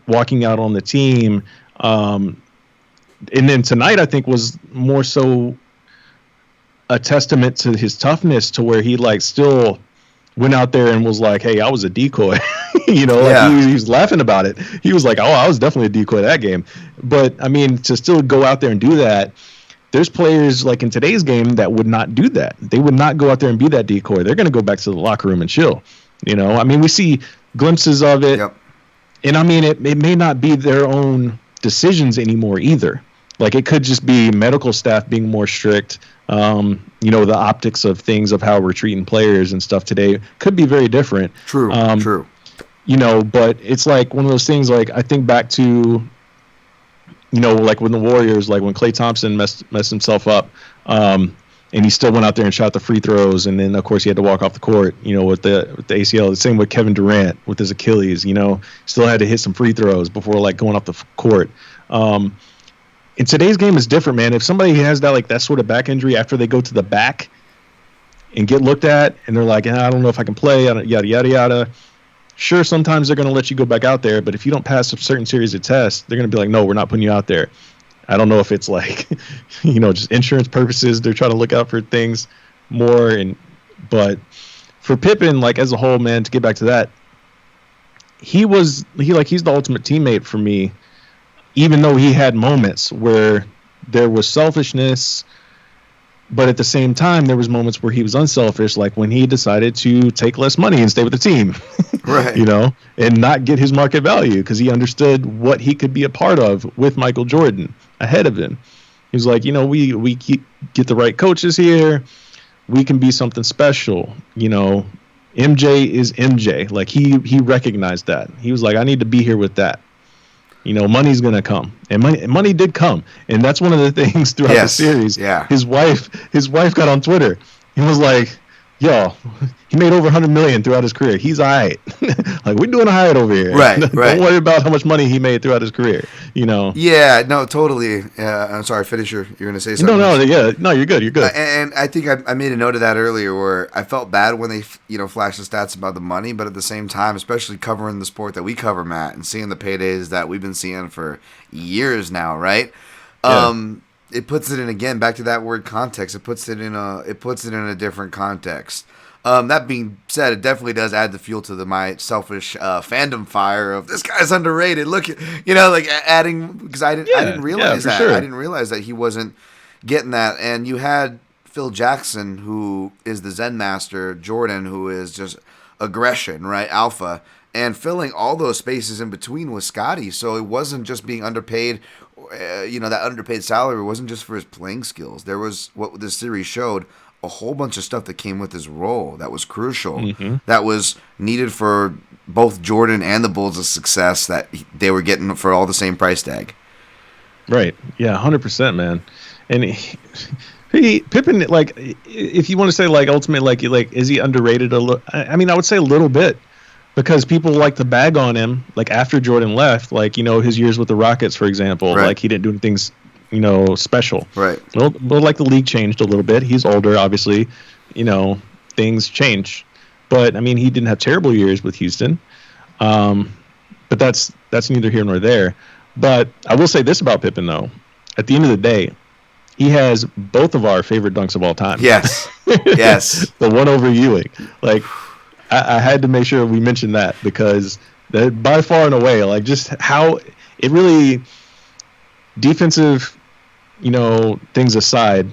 walking out on the team, and then tonight I think was more so a testament to his toughness, to where he like still went out there and was like, hey, I was a decoy. He was laughing about it. He was like, oh, I was definitely a decoy that game. But I mean, to still go out there and do that. There's players like in today's game that would not do that. They would not go out there and be that decoy. They're going to go back to the locker room and chill. I mean, we see glimpses of it. Yep. And I mean, it may not be their own decisions anymore either. Like, it could just be medical staff being more strict. The optics of things, of how we're treating players and stuff today could be very different. True. True. But it's like one of those things, like, I think back to, like when the Warriors, like when Klay Thompson messed himself up, and he still went out there and shot the free throws, and then of course he had to walk off the court, with the ACL. The same with Kevin Durant with his Achilles, still had to hit some free throws before like going off the court. In today's game is different, man. If somebody has that sort of back injury after they go to the back and get looked at, and they're like, I don't know if I can play, yada yada yada. Sure, sometimes they're going to let you go back out there, but if you don't pass a certain series of tests, they're going to be like, no, we're not putting you out there. I don't know if it's like, just insurance purposes. They're trying to look out for things more. But for Pippen, like, as a whole, man, to get back to that, he's the ultimate teammate for me, even though he had moments where there was selfishness, but at the same time, there was moments where he was unselfish, like when he decided to take less money and stay with the team, right? And not get his market value, because he understood what he could be a part of with Michael Jordan ahead of him. He was like, we get the right coaches here, we can be something special. MJ is MJ. Like, he recognized that. He was like, I need to be here with that. Money's gonna come, and money did come, and that's one of the things throughout the series. Yeah, his wife got on Twitter. He was like, "Yo, he made over $100 million throughout his career. He's all right. Like, we're doing all right over here. Right. Don't worry about how much money he made throughout his career. Yeah, no, totally. I'm sorry, finish you're gonna say something. No, you're good. You're good. And I think I made a note of that earlier, where I felt bad when they flashed the stats about the money, but at the same time, especially covering the sport that we cover, Matt, and seeing the paydays that we've been seeing for years now, right? Yeah. It puts it in, again, back to that word context. It puts it in a different context. That being said, it definitely does add the fuel to my selfish fandom fire of, this guy's underrated. Look, adding, because I didn't realize that. Sure. I didn't realize that he wasn't getting that. And you had Phil Jackson, who is the Zen master, Jordan, who is just aggression, right? Alpha. And filling all those spaces in between with Scotty. So it wasn't just being underpaid. That underpaid salary wasn't just for his playing skills. There was, what this series showed, a whole bunch of stuff that came with his role that was crucial, that was needed for both Jordan and the Bulls' success, that they were getting for all the same price tag. Right. Yeah, 100%, man. And Pippen, like, if you want to say, like, ultimately, like, is he underrated a little? I mean, I would say a little bit, because people like to bag on him, like, after Jordan left, like, his years with the Rockets, for example, right. Like, he didn't do anything special. Right. Well, like, the league changed a little bit. He's older, obviously. Things change. But, I mean, he didn't have terrible years with Houston. But that's neither here nor there. But I will say this about Pippen, though. At the end of the day, he has both of our favorite dunks of all time. Yes. Yes. The one over Ewing. Like, I had to make sure we mentioned that, because that, by far and away, like, just how it really, defensive, things aside,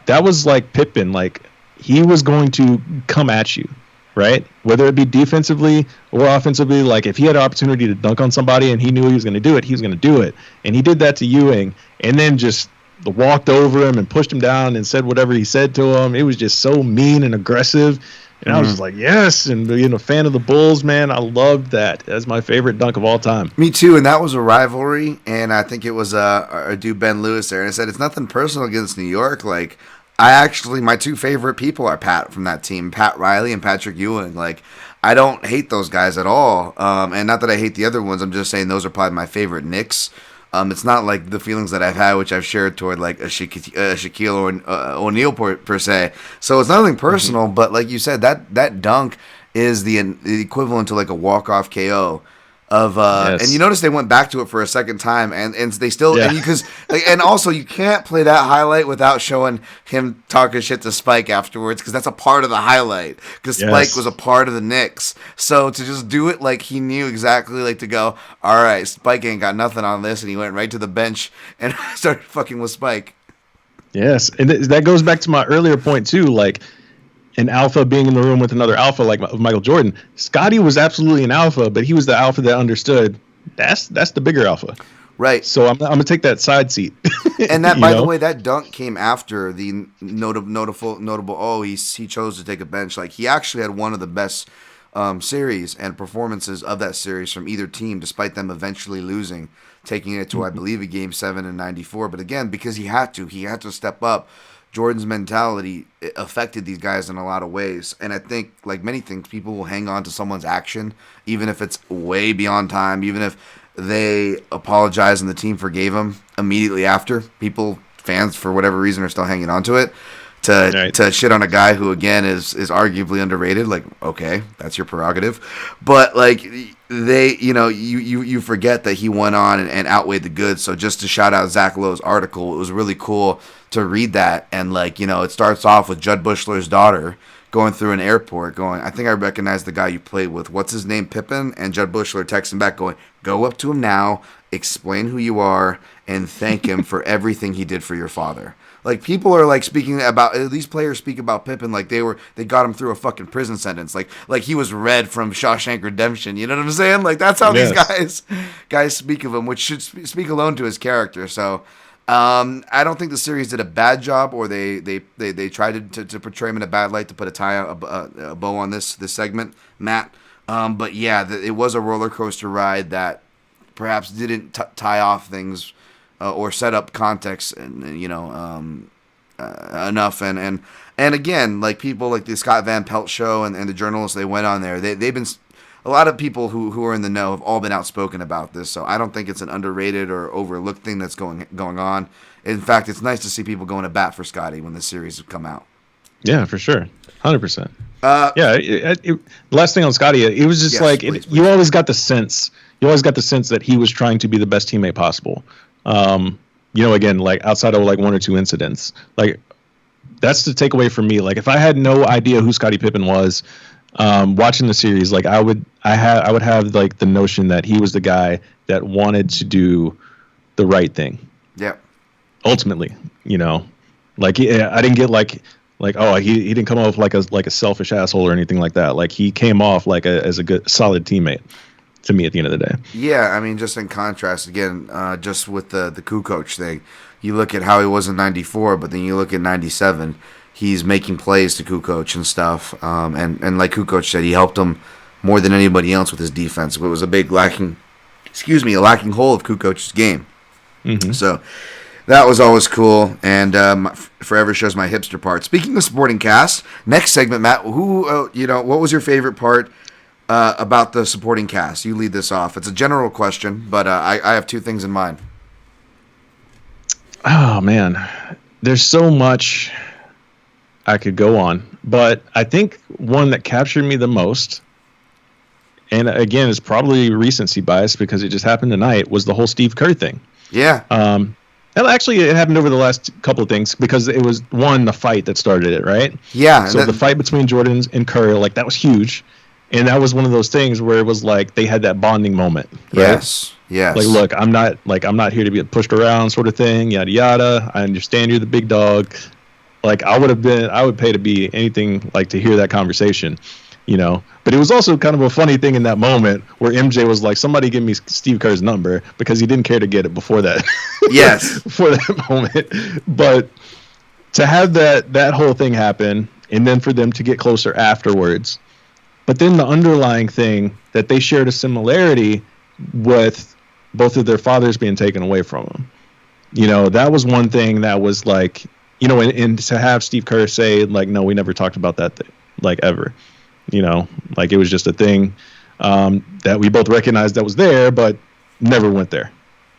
that was like Pippen. Like, he was going to come at you, right? Whether it be defensively or offensively. Like, if he had an opportunity to dunk on somebody and he knew he was going to do it, he was going to do it. And he did that to Ewing, and then just walked over him and pushed him down and said whatever he said to him. It was just so mean and aggressive. And I was just like, yes. And being a fan of the Bulls, man, I loved that. That's my favorite dunk of all time. Me too. And that was a rivalry. And I think it was our dude Ben Lewis there. And I said, it's nothing personal against New York. Like, my two favorite people are from that team, Pat Riley and Patrick Ewing. Like, I don't hate those guys at all. And not that I hate the other ones. I'm just saying those are probably my favorite Knicks. It's not like the feelings that I've had, which I've shared toward like a Shaquille O'Neal per se. So it's nothing personal, but like you said, that dunk is the equivalent to like a walk-off KO of yes. And you notice they went back to it for a second time, and they still and also you can't play that highlight without showing him talking shit to Spike afterwards, because that's a part of the highlight, because Spike was a part of the Knicks. So to just do it like he knew exactly, like to go, all right, Spike ain't got nothing on this, and he went right to the bench and started fucking with Spike. Yes, and that goes back to my earlier point too, like an alpha being in the room with another alpha, like Michael Jordan. Scotty was absolutely an alpha, but he was the alpha that understood that's the bigger alpha. Right. So I'm gonna take that side seat. And that, by the way, that dunk came after the notable. Oh, he chose to take a bench. Like, he actually had one of the best series and performances of that series from either team, despite them eventually losing, taking it to I believe a Game 7 in '94. But again, because he had to step up. Jordan's mentality affected these guys in a lot of ways. And I think, like many things, people will hang on to someone's action, even if it's way beyond time, even if they apologize and the team forgave them immediately after. Fans, for whatever reason, are still hanging on to it. To shit on a guy who, again, is arguably underrated. Like, okay, that's your prerogative. But, like, you forget that he went on and outweighed the good. So just to shout out Zach Lowe's article, it was really cool to read that. And, like, it starts off with Judd Bushler's daughter going through an airport going, I think I recognize the guy you played with. What's his name? Pippen? And Judd Bushler texts him back going, go up to him now, explain who you are, and thank him for everything he did for your father. Like, people are like speaking about, these players speak about Pippen like they got him through a fucking prison sentence. Like he was Red from Shawshank Redemption. You know what I'm saying? Like, that's how these guys speak of him, which should speak alone to his character. So I don't think the series did a bad job, or they tried to portray him in a bad light to put a bow on this segment, Matt. But yeah, it was a roller coaster ride that perhaps didn't tie off things or set up context enough. And again, like people like the Scott Van Pelt show and the journalists they went on there, they've been. A lot of people who are in the know have all been outspoken about this, so I don't think it's an underrated or overlooked thing that's going on. In fact, it's nice to see people going to bat for Scotty when the series have come out. Yeah, for sure, 100%. The last thing on Scotty, it was just please. You always got the sense. You always got the sense that he was trying to be the best teammate possible. Again, like outside of like one or two incidents, like that's the takeaway for me. Like, if I had no idea who Scottie Pippen was. Watching the series, like I would have like the notion that he was the guy that wanted to do the right thing. Yeah. Ultimately, like I didn't get like oh he didn't come off like a selfish asshole or anything like that. Like, he came off like as a good solid teammate to me at the end of the day. Yeah, I mean, just in contrast again, just with the Kukoc thing, you look at how he was in '94, but then you look at '97. He's making plays to Kukoc and stuff. And like Kukoc said, he helped him more than anybody else with his defense. It was a big lacking hole of Kukoc's game. Mm-hmm. So that was always cool, and forever shows my hipster part. Speaking of supporting cast, next segment, Matt, what was your favorite part about the supporting cast? You lead this off. It's a general question, but I have two things in mind. Oh, man. There's so much I could go on, but I think one that captured me the most, and again, it's probably recency bias because it just happened tonight, was the whole Steve Kerr thing. Yeah. And actually, it happened over the last couple of things because it was the fight that started it, right? Yeah. So the fight between Jordan and Kerr, like, that was huge, and that was one of those things where it was like they had that bonding moment. Right? Yes. Yes. Like, look, I'm not here to be pushed around, sort of thing. Yada yada. I understand you're the big dog. Like, I would pay to be anything like to hear that conversation, But it was also kind of a funny thing in that moment where MJ was like, somebody give me Steve Kerr's number, because he didn't care to get it before that. Yes. Before that moment. But to have that whole thing happen, and then for them to get closer afterwards. But then the underlying thing that they shared a similarity with both of their fathers being taken away from them. That was one thing that was like, and to have Steve Kerr say, like, no, we never talked about that thing, like, ever, like it was just a thing that we both recognized that was there, but never went there.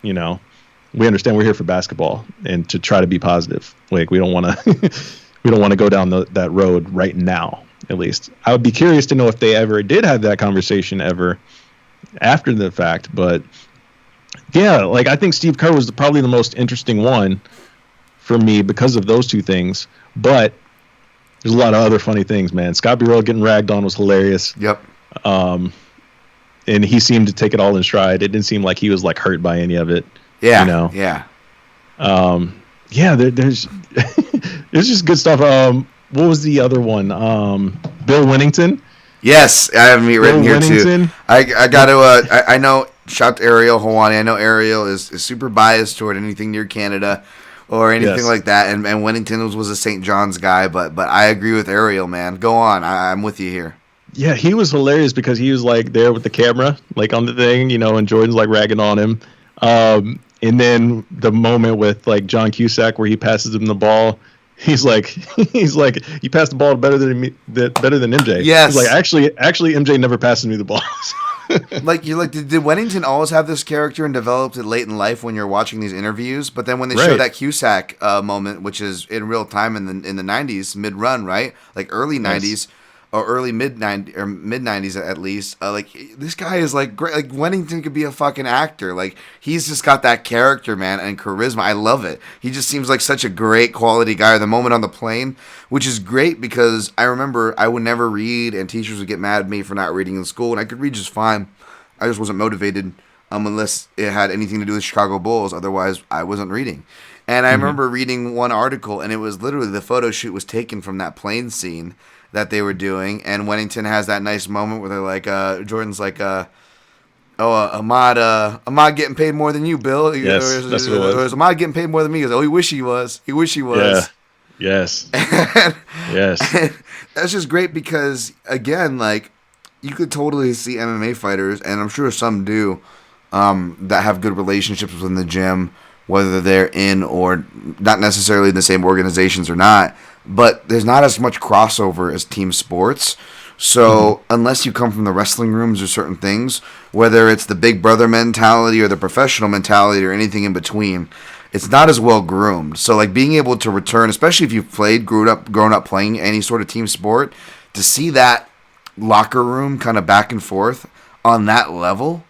We understand we're here for basketball and to try to be positive. Like, we don't want to go down that road right now, at least. I would be curious to know if they ever did have that conversation ever after the fact. But yeah, like, I think Steve Kerr was probably the most interesting one for me because of those two things. But there's a lot of other funny things, man. Scott Burrell getting ragged on was hilarious. Yep. And he seemed to take it all in stride. It didn't seem like he was like hurt by any of it. Yeah. Yeah. There's there's just good stuff. What was the other one? Bill Winnington. Yes, I have me written here too. I got to. I know shout to Ariel Hawani. I know Ariel is super biased toward anything near Canada or anything like that. And Wennington was a St. John's guy, but I agree with Ariel, man. Go on. I'm with you here. Yeah, he was hilarious because he was like there with the camera, like on the thing, and Jordan's like ragging on him. And then the moment with like John Cusack where he passes him the ball, he's like, you passed the ball better than MJ. Yes. He's like, actually, MJ never passes me the ball. Like did Wennington always have this character and developed it late in life when you're watching these interviews? But then when they show that Cusack moment, which is in real time in the 90s, mid run, right? Like early 90s. Or early mid 90s at least. Like this guy is like great. Like Wennington could be a fucking actor. Like he's just got that character, man, and charisma. I love it. He just seems like such a great quality guy. The moment on the plane, which is great because I remember I would never read, and teachers would get mad at me for not reading in school, and I could read just fine. I just wasn't motivated unless it had anything to do with Chicago Bulls. Otherwise, I wasn't reading. And I remember reading one article, and it was literally the photo shoot was taken from that plane scene that they were doing, and Wennington has that nice moment where they're like, Jordan's like, Ahmad getting paid more than you, Bill. Yes, that's what it was. Ahmad getting paid more than me. He goes, he wish he was. Yeah. Yes. Yes. And that's just great because, again, like, you could totally see MMA fighters, and I'm sure some do, that have good relationships within the gym, whether they're in or not necessarily in the same organizations or not. But there's not as much crossover as team sports. So unless you come from the wrestling rooms or certain things, whether it's the big brother mentality or the professional mentality or anything in between, it's not as well groomed. So like being able to return, especially if you've grown up playing any sort of team sport, to see that locker room kind of back and forth on that level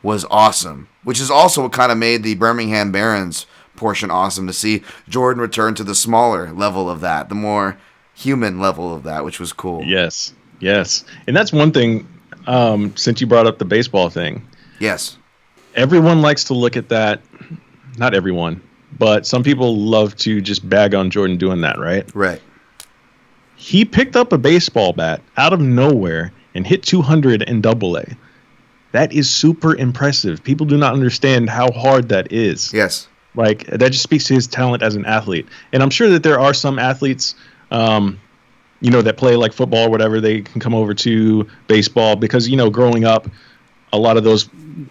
was awesome. Which is also what kind of made the Birmingham Barons portion awesome, to see Jordan return to the smaller level of that, the more human level of that, which was cool. Yes. And that's one thing, since you brought up the baseball thing. Yes. Everyone likes to look at that. Not everyone, but some people love to just bag on Jordan doing that, right? Right. He picked up a baseball bat out of nowhere and hit 200 in AA. That is super impressive. People do not understand how hard that is. Yes. Like, that just speaks to his talent as an athlete. And I'm sure that there are some athletes, that play like football or whatever, they can come over to baseball because, growing up, a lot of those,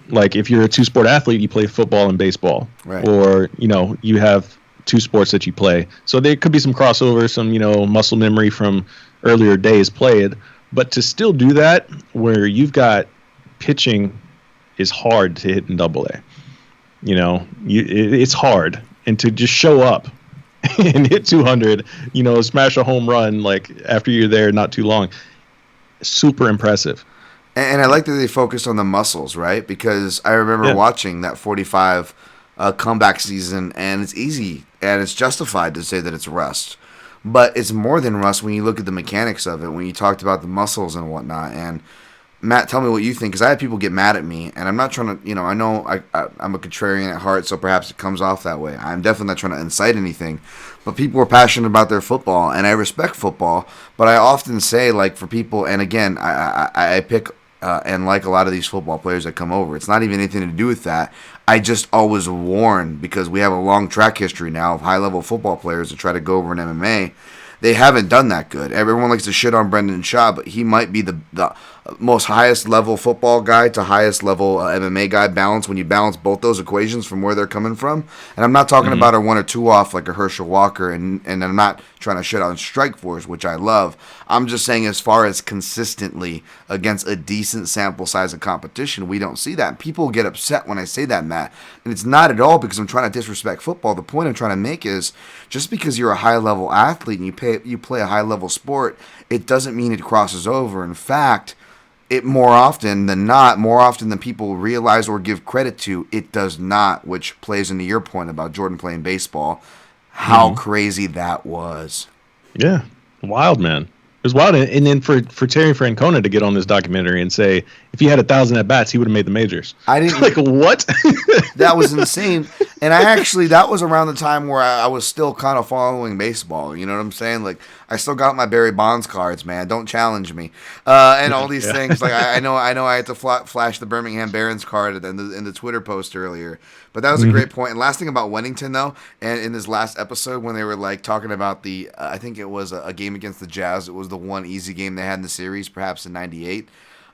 like if you're a two-sport athlete, you play football and baseball. Right. Or, you have two sports that you play. So there could be some crossover, some, muscle memory from earlier days played. But to still do that where you've got pitching is hard to hit in AA. It's hard, and to just show up and hit 200, smash a home run like after you're there not too long, super impressive. And I like that they focused on the muscles, right? Because I remember watching that 45 comeback season, and it's easy and it's justified to say that it's rust, but it's more than rust when you look at the mechanics of it. When you talked about the muscles and whatnot, and Matt, tell me what you think, because I had people get mad at me, and I'm not trying to, I know I'm a contrarian at heart, so perhaps it comes off that way. I'm definitely not trying to incite anything, but people are passionate about their football, and I respect football, but I often say, like, for people, and again, I pick and like a lot of these football players that come over. It's not even anything to do with that. I just always warn, because we have a long track history now of high-level football players that try to go over in MMA. They haven't done that good. Everyone likes to shit on Brendan Schaub, but he might be the most highest level football guy to highest level MMA guy balance when you balance both those equations from where they're coming from. And I'm not talking about a 1 or 2 off like a Herschel Walker, and I'm not trying to shit on Strikeforce, which I love. I'm just saying as far as consistently against a decent sample size of competition, we don't see that. People get upset when I say that, Matt. And it's not at all because I'm trying to disrespect football. The point I'm trying to make is just because you're a high-level athlete and you play a high-level sport, it doesn't mean it crosses over. In fact, it more often than people realize or give credit to, it does not, which plays into your point about Jordan playing baseball. How crazy that was. Yeah. Wild, man. It was wild. And then for Terry Francona to get on this documentary and say, if he had 1,000 at-bats, he would have made the majors. I didn't... like, what? That was insane. And that was around the time where I was still kind of following baseball. You know what I'm saying? Like, I still got my Barry Bonds cards, man. Don't challenge me. And all these things. Like I know I had to flash the Birmingham Barons card in the Twitter post earlier. But that was a great point. And last thing about Wennington though, and in this last episode when they were like talking about the, I think it was a game against the Jazz. It was the one easy game they had in the series, perhaps in '98.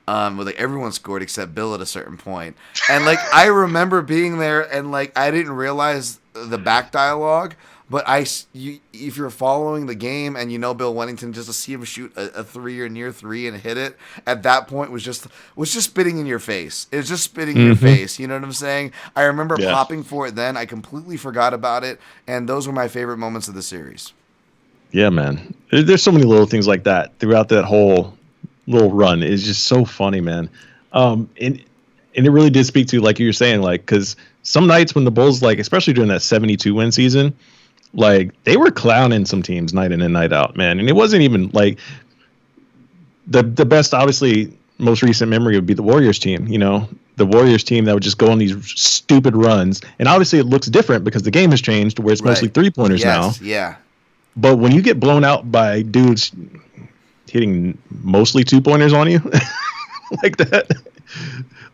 Where like everyone scored except Bill at a certain point. And like I remember being there and like I didn't realize the back dialogue, but if you're following the game and you know Bill Wennington, just to see him shoot a three or near three and hit it at that point was just spitting in your face. It was just spitting in your face. You know what I'm saying? I remember popping for it then. I completely forgot about it, and those were my favorite moments of the series. Yeah, man. There's so many little things like that throughout that whole little run. Is just so funny, man. And it really did speak to, like you were saying, like, because some nights when the Bulls, like, especially during that 72 win season, like, they were clowning some teams night in and night out, man. And it wasn't even like the best, obviously, most recent memory would be the Warriors team, you know, the Warriors team that would just go on these stupid runs. And obviously it looks different because the game has changed where it's mostly 3-pointers now. Yeah. But when you get blown out by dudes hitting mostly 2-pointers on you like that,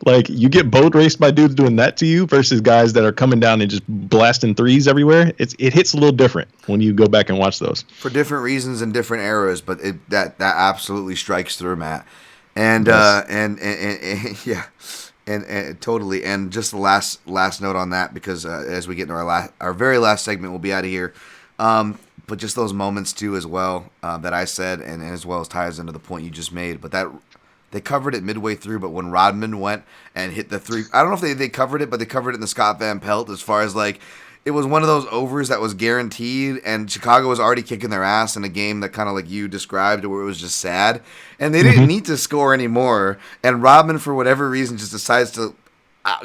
like you get boat raced by dudes doing that to you versus guys that are coming down and just blasting threes everywhere. It hits a little different when you go back and watch those for different reasons and different eras, but that absolutely strikes through, Matt. And yes. and totally. And just the last note on that, because as we get into our very last segment, we'll be out of here. But just those moments too, as well, that I said, and as well as ties into the point you just made. But that they covered it midway through. But when Rodman went and hit the three, I don't know if they covered it, but they covered it in the Scott Van Pelt as far as like it was one of those overs that was guaranteed, and Chicago was already kicking their ass in a game that kind of like you described, where it was just sad, and they didn't need to score anymore. And Rodman, for whatever reason, just decides to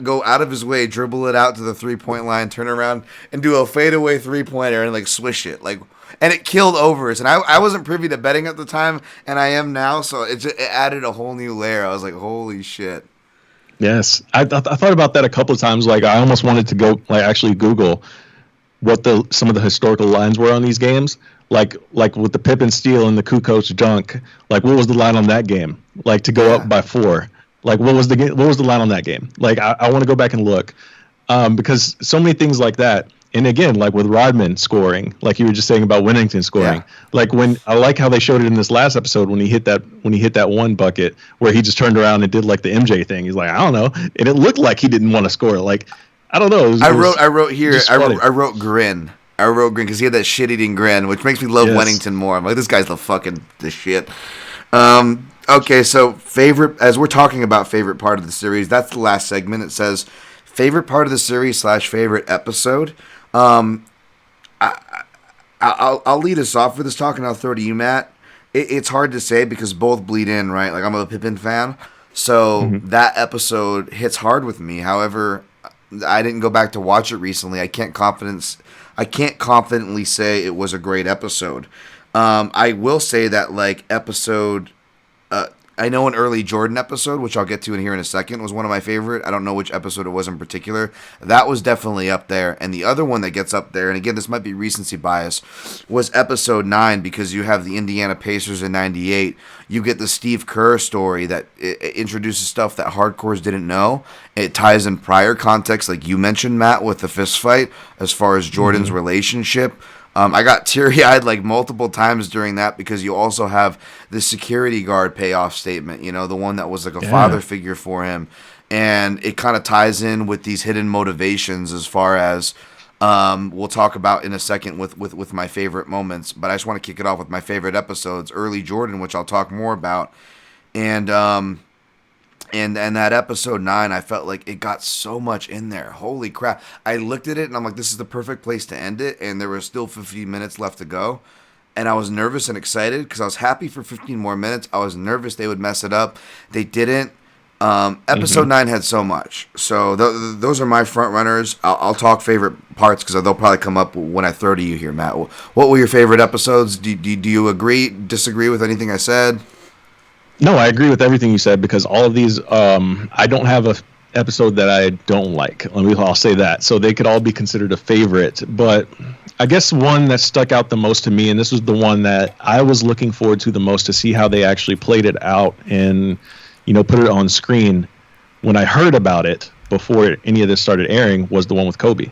go out of his way, dribble it out to the 3-point line, turn around and do a fadeaway 3-pointer and like swish it, like, and it killed overs. And I wasn't privy to betting at the time, and I am now, so it added a whole new layer. I was like, holy shit. Yes, I thought about that a couple of times. Like I almost wanted to go like actually Google what some of the historical lines were on these games. Like with the Pippen steal and the Kukoc dunk. Like what was the line on that game? Like to go up by 4. Like what was the line on that game? Like I want to go back and look, because so many things like that. And again, like with Rodman scoring, like you were just saying about Wennington scoring, like when I like how they showed it in this last episode when he hit that one bucket where he just turned around and did like the MJ thing. He's like, I don't know, and it looked like he didn't want to score. Like I don't know. I wrote grin. I wrote grin because he had that shit-eating grin, which makes me love Wennington more. I'm like, this guy's the shit. Okay, so favorite, as we're talking about favorite part of the series, that's the last segment. It says favorite part of the series / favorite episode. I'll lead us off with this talk, and I'll throw to you, Matt. It's hard to say because both bleed in, right? Like I'm a Pippen fan, so that episode hits hard with me. However, I didn't go back to watch it recently. I can't confidently say it was a great episode. I will say that like episode. I know an early Jordan episode, which I'll get to in here in a second, was one of my favorite. I don't know which episode it was in particular. That was definitely up there. And the other one that gets up there, and again, this might be recency bias, was episode 9, because you have the Indiana Pacers in 98. You get the Steve Kerr story that introduces stuff that hardcores didn't know. It ties in prior context, like you mentioned, Matt, with the fist fight, as far as Jordan's relationship. I got teary-eyed like multiple times during that, because you also have the security guard payoff statement, you know, the one that was like a father figure for him. And it kind of ties in with these hidden motivations as far as we'll talk about in a second with my favorite moments. But I just want to kick it off with my favorite episodes, early Jordan, which I'll talk more about. And that episode 9, I felt like it got so much in there. Holy crap. I looked at it and I'm like, this is the perfect place to end it. And there was still 15 minutes left to go. And I was nervous and excited because I was happy for 15 more minutes. I was nervous they would mess it up. They didn't. Episode 9 had so much. So those are my front runners. I'll talk favorite parts because they'll probably come up when I throw to you here, Matt. What were your favorite episodes? Do you disagree with anything I said? No, I agree with everything you said, because all of these, I don't have episode that I don't like. I'll say that. So they could all be considered a favorite, but I guess one that stuck out the most to me, and this was the one that I was looking forward to the most to see how they actually played it out and, put it on screen. When I heard about it before any of this started airing, was the one with Kobe.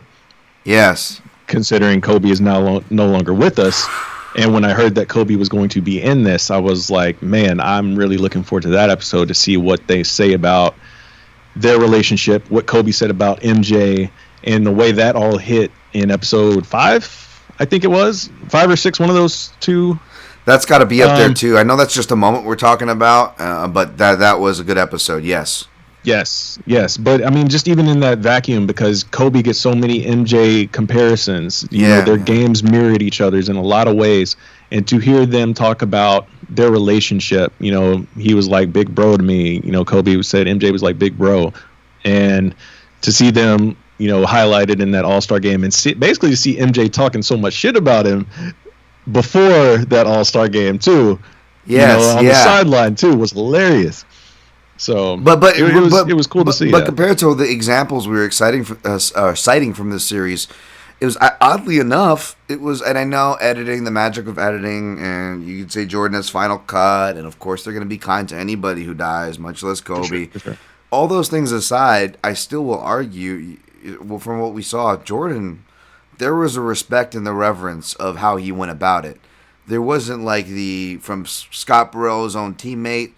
Yes. Considering Kobe is now no longer with us. And when I heard that Kobe was going to be in this, I was like, man, I'm really looking forward to that episode to see what they say about their relationship, what Kobe said about MJ, and the way that all hit in episode 5, I think it was 5 or 6, one of those two. That's got to be up there too. I know that's just a moment we're talking about, but that was a good episode. Yes. Yes. But I mean, just even in that vacuum, because Kobe gets so many MJ comparisons, their games mirrored each other's in a lot of ways. And to hear them talk about their relationship, he was like big bro to me. Kobe said MJ was like big bro. And to see them, highlighted in that All-Star game and basically to see MJ talking so much shit about him before that All-Star game too. Yes, on the sideline too was hilarious. So, but it was cool to see. But compared to the examples we were citing from this series, it was oddly enough. It was, and I know editing, the magic of editing, and you could say Jordan has final cut, and of course they're going to be kind to anybody who dies, much less Kobe. For sure. All those things aside, I still will argue, from what we saw, Jordan, there was a respect and the reverence of how he went about it. There wasn't like from Scott Burrell's own teammate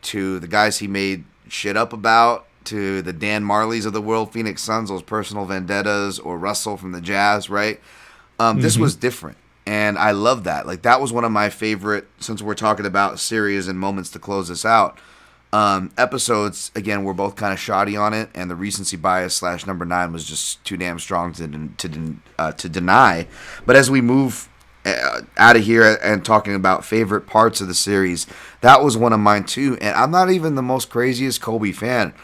to the guys he made shit up about, to the Dan Marleys of the world, Phoenix Suns, those personal vendettas, or Russell from the Jazz, right? This was different, and I love that. Like, that was one of my favorite, since we're talking about series and moments to close this out. Episodes, again, we're both kind of shoddy on it, and the recency bias / number 9 was just too damn strong to deny. But as we move out of here and talking about favorite parts of the series, that was one of mine too. And I'm not even the most craziest Kobe fan,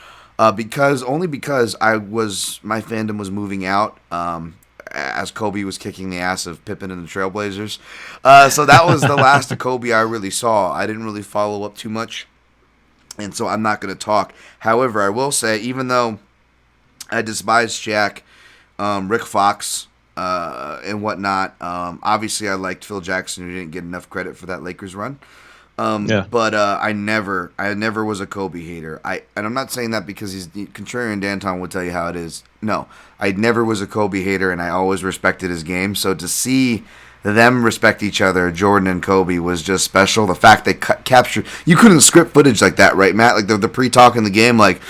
because my fandom was moving out as Kobe was kicking the ass of Pippen and the Trailblazers. So that was the last of Kobe I really saw. I didn't really follow up too much, and so I'm not going to talk. However, I will say, even though I despise Shaq, Rick Fox, and whatnot, obviously I liked Phil Jackson, who didn't get enough credit for that Lakers run. But I never was a Kobe hater. And I'm not saying that because he's contrarian. Danton would tell you how it is. No, I never was a Kobe hater, and I always respected his game. So to see them respect each other, Jordan and Kobe, was just special. The fact they captured, you couldn't script footage like that, right, Matt? Like the pre-talk in the game, like,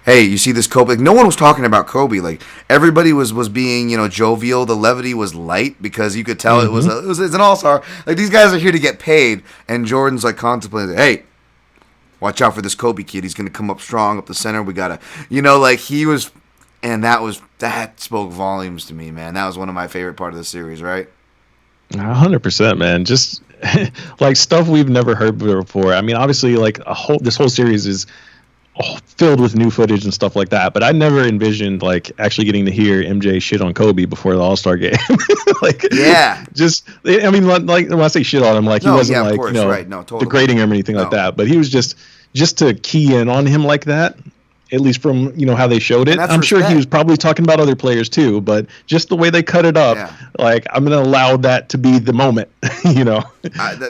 hey, you see this Kobe? Like, no one was talking about Kobe. Like, everybody was being, jovial. The levity was light because you could tell it was an all-star. Like, these guys are here to get paid, and Jordan's like contemplating, hey, watch out for this Kobe kid. He's gonna come up strong up the center. We gotta, like, he was, and that spoke volumes to me, man. That was one of my favorite part of the series, right? 100%, man. Just like stuff we've never heard before. I mean, obviously, like this whole series is filled with new footage and stuff like that, but I never envisioned like actually getting to hear MJ shit on Kobe before the All-Star game. Like, yeah, just, I mean, like when I say shit on him, like he wasn't like, right. No, totally. Degrading him or anything like that, but he was just to key in on him like that. At least from how they showed it. I'm sure he was probably talking about other players too, but just the way they cut it up, like, I'm gonna allow that to be the moment,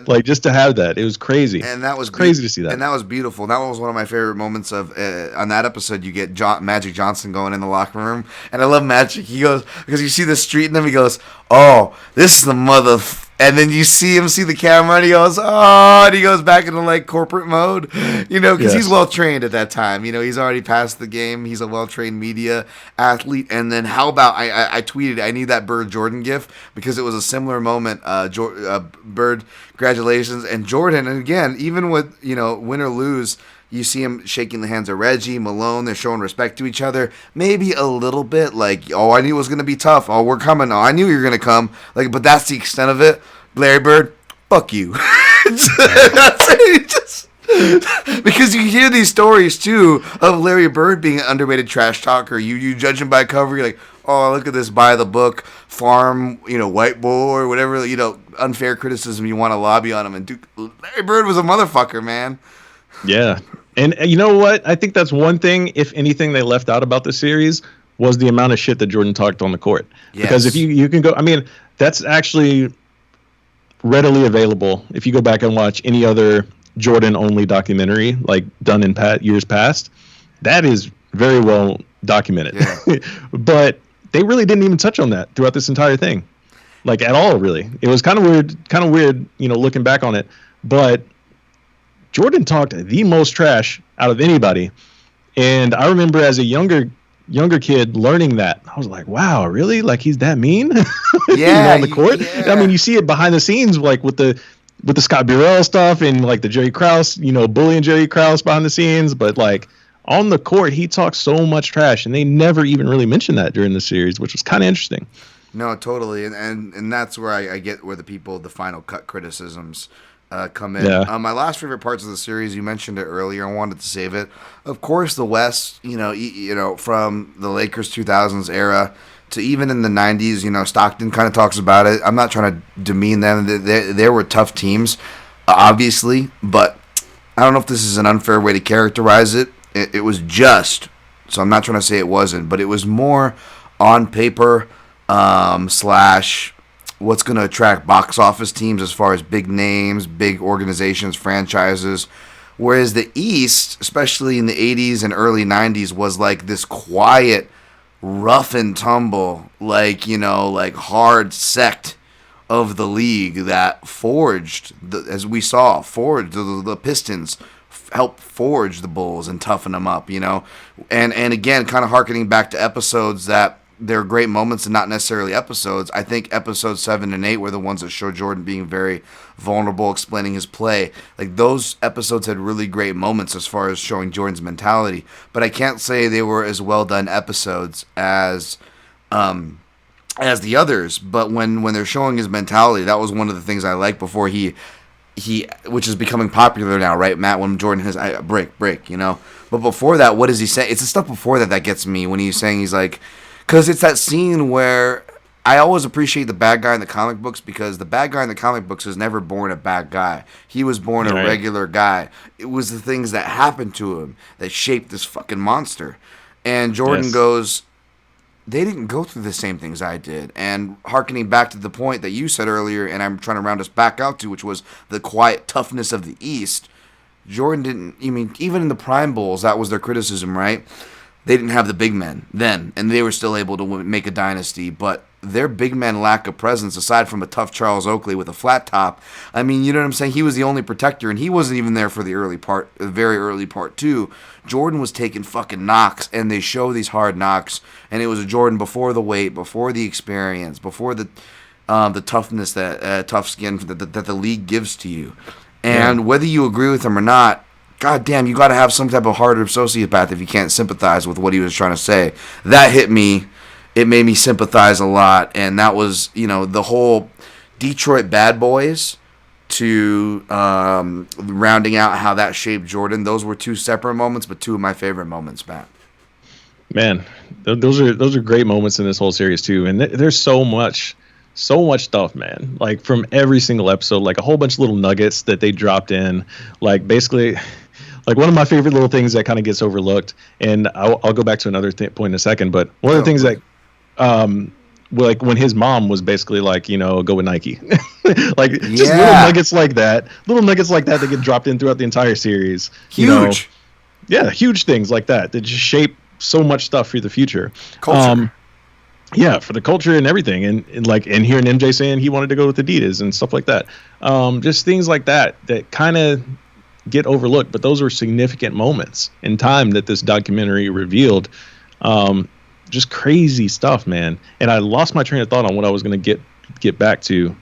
like, just to have that. It was crazy, and that was crazy to see that, and that was beautiful. That was one of my favorite moments of on that episode. You get Magic Johnson going in the locker room, and I love Magic. He goes, because you see the street, and then he goes, "Oh, this is the mother." And then you see him see the camera, and he goes, "Oh," and he goes back into like corporate mode, because he's well trained at that time. He's already past the game. He's a well trained media athlete. And then how about I tweeted, I need that Bird Jordan gif, because it was a similar moment. Bird, congratulations, and Jordan. And again, even with win or lose, you see him shaking the hands of Reggie, Malone. They're showing respect to each other. Maybe a little bit like, oh, I knew it was going to be tough. Oh, we're coming. Oh, I knew you were going to come. Like, but that's the extent of it. Larry Bird, fuck you. That's it. Just, because you hear these stories, too, of Larry Bird being an underrated trash talker. You judge him by cover. You're like, oh, look at this by-the-book farm, white boy or whatever, unfair criticism you want to lobby on him. And dude, Larry Bird was a motherfucker, man. Yeah. And you know what? I think that's one thing, if anything, they left out about the series was the amount of shit that Jordan talked on the court. Because if Yes. you can go, I mean, that's actually readily available. If you go back and watch any other Jordan only documentary, like done in years past, that is very well documented. Yeah. But they really didn't even touch on that throughout this entire thing, like at all. Really, it was kind of weird, looking back on it. But Jordan talked the most trash out of anybody, and I remember as a younger kid learning that. I was like, wow, really? Like he's that mean? Yeah. On the court. Yeah. I mean, you see it behind the scenes, like with the Scott Burrell stuff and like the Jerry Krause, bullying Jerry Krause behind the scenes. But like on the court, he talks so much trash, and they never even really mentioned that during the series, which was kind of interesting. No, totally, and that's where I get where the final cut criticisms come in. Yeah. My last favorite parts of the series, you mentioned it earlier. I wanted to save it. Of course, the West, from the Lakers 2000s era to even in the 90s, Stockton kind of talks about it. I'm not trying to demean them. They were tough teams, obviously, but I don't know if this is an unfair way to characterize it. It was just, so I'm not trying to say it wasn't, but it was more on paper slash what's going to attract box office teams as far as big names, big organizations, franchises. Whereas the East, especially in the 80s and early 90s, was like this quiet, rough and tumble, like hard sect of the league that forged, as we saw, forged the Pistons, helped forge the Bulls and toughen them up, and again, kind of harkening back to episodes that they're great moments and not necessarily episodes. I think episodes 7 and 8 were the ones that showed Jordan being very vulnerable, explaining his play. Like those episodes had really great moments as far as showing Jordan's mentality, but I can't say they were as well done episodes as the others. But when they're showing his mentality, that was one of the things I liked before he which is becoming popular now, right, Matt? When Jordan has break, But before that, what does he say? It's the stuff before that gets me when he's saying, he's like, because it's that scene where I always appreciate the bad guy in the comic books, because the bad guy in the comic books was never born a bad guy. He was born a regular guy. It was the things that happened to him that shaped this fucking monster. And Jordan goes, they didn't go through the same things I did. And hearkening back to the point that you said earlier, and I'm trying to round us back out to, which was the quiet toughness of the East, Jordan didn't, even in the Prime Bulls, that was their criticism, right? They didn't have the big men then, and they were still able to make a dynasty. But their big men lack of presence, aside from a tough Charles Oakley with a flat top. I mean, you know what I'm saying? He was the only protector, and he wasn't even there for the very early part too. Jordan was taking fucking knocks, and they show these hard knocks, and it was a Jordan before the weight, before the experience, before the toughness, that tough skin that the league gives to you. And whether you agree with him or not, God damn, you got to have some type of heart of sociopath if you can't sympathize with what he was trying to say. That hit me. It made me sympathize a lot, and that was, the whole Detroit Bad Boys to rounding out how that shaped Jordan. Those were two separate moments, but two of my favorite moments, Matt. Man, those are great moments in this whole series too, and there's so much stuff, man. Like from every single episode, like a whole bunch of little nuggets that they dropped in, like basically. Like one of my favorite little things that kind of gets overlooked, and I'll go back to another point in a second, but one of the things that, like when his mom was basically like, go with Nike. Like just little nuggets like that that get dropped in throughout the entire series. Huge. Huge things like that just shape so much stuff for the future. Culture. For the culture and everything. And hearing MJ saying he wanted to go with Adidas and stuff like that. Just things like that kind of get overlooked, but those were significant moments in time that this documentary revealed. Just crazy stuff, man. And I lost my train of thought on what I was going to get back to.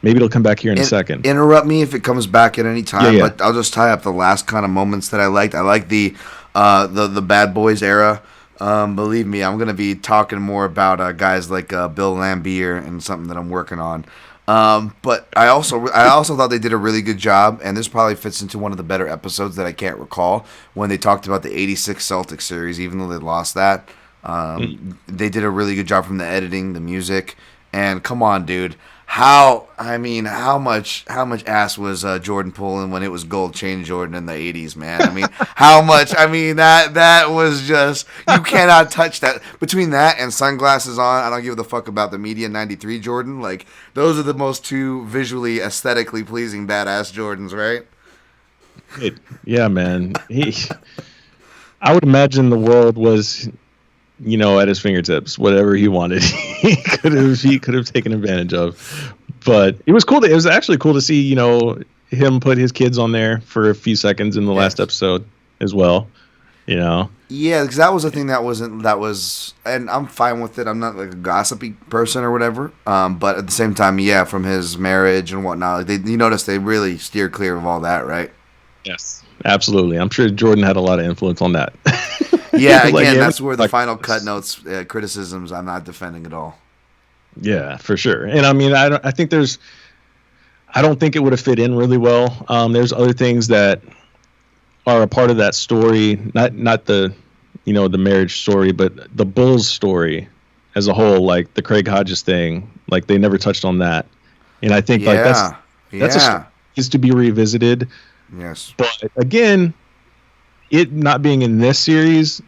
Maybe it'll come back here in a second. Interrupt me if it comes back at any time, but I'll just tie up the last kind of moments that I liked. I like the Bad Boys era. Believe me, I'm going to be talking more about guys like Bill Laimbeer and something that I'm working on. But I also thought they did a really good job, and this probably fits into one of the better episodes that I can't recall, when they talked about the '86 Celtics series, even though they lost that. They did a really good job from the editing, the music, and come on, dude. how much ass was Jordan pulling when it was gold chain Jordan in the 80s, man? I mean, how much? I mean, that was just, you cannot touch that. Between that and sunglasses on, I don't give a fuck about the media 93 Jordan. Like, those are the most two visually, aesthetically pleasing badass Jordans, right? Yeah, man. I would imagine the world was, at his fingertips. Whatever he wanted, he could have taken advantage of. But it was cool. It was actually cool to see, him put his kids on there for a few seconds in the last episode as well. Yeah, because that was the thing that was, and I'm fine with it. I'm not like a gossipy person or whatever. But at the same time, from his marriage and whatnot, you notice they really steer clear of all that, right? Yes, absolutely. I'm sure Jordan had a lot of influence on that. Yeah, again, that's where the final cut notes, criticisms, I'm not defending at all. Yeah, for sure. And I mean, I don't think it would have fit in really well. There's other things that are a part of that story, not the, the marriage story, but the Bulls story as a whole, like the Craig Hodges thing, like they never touched on that. And I think that's is to be revisited. Yes. But again, it not being in this series,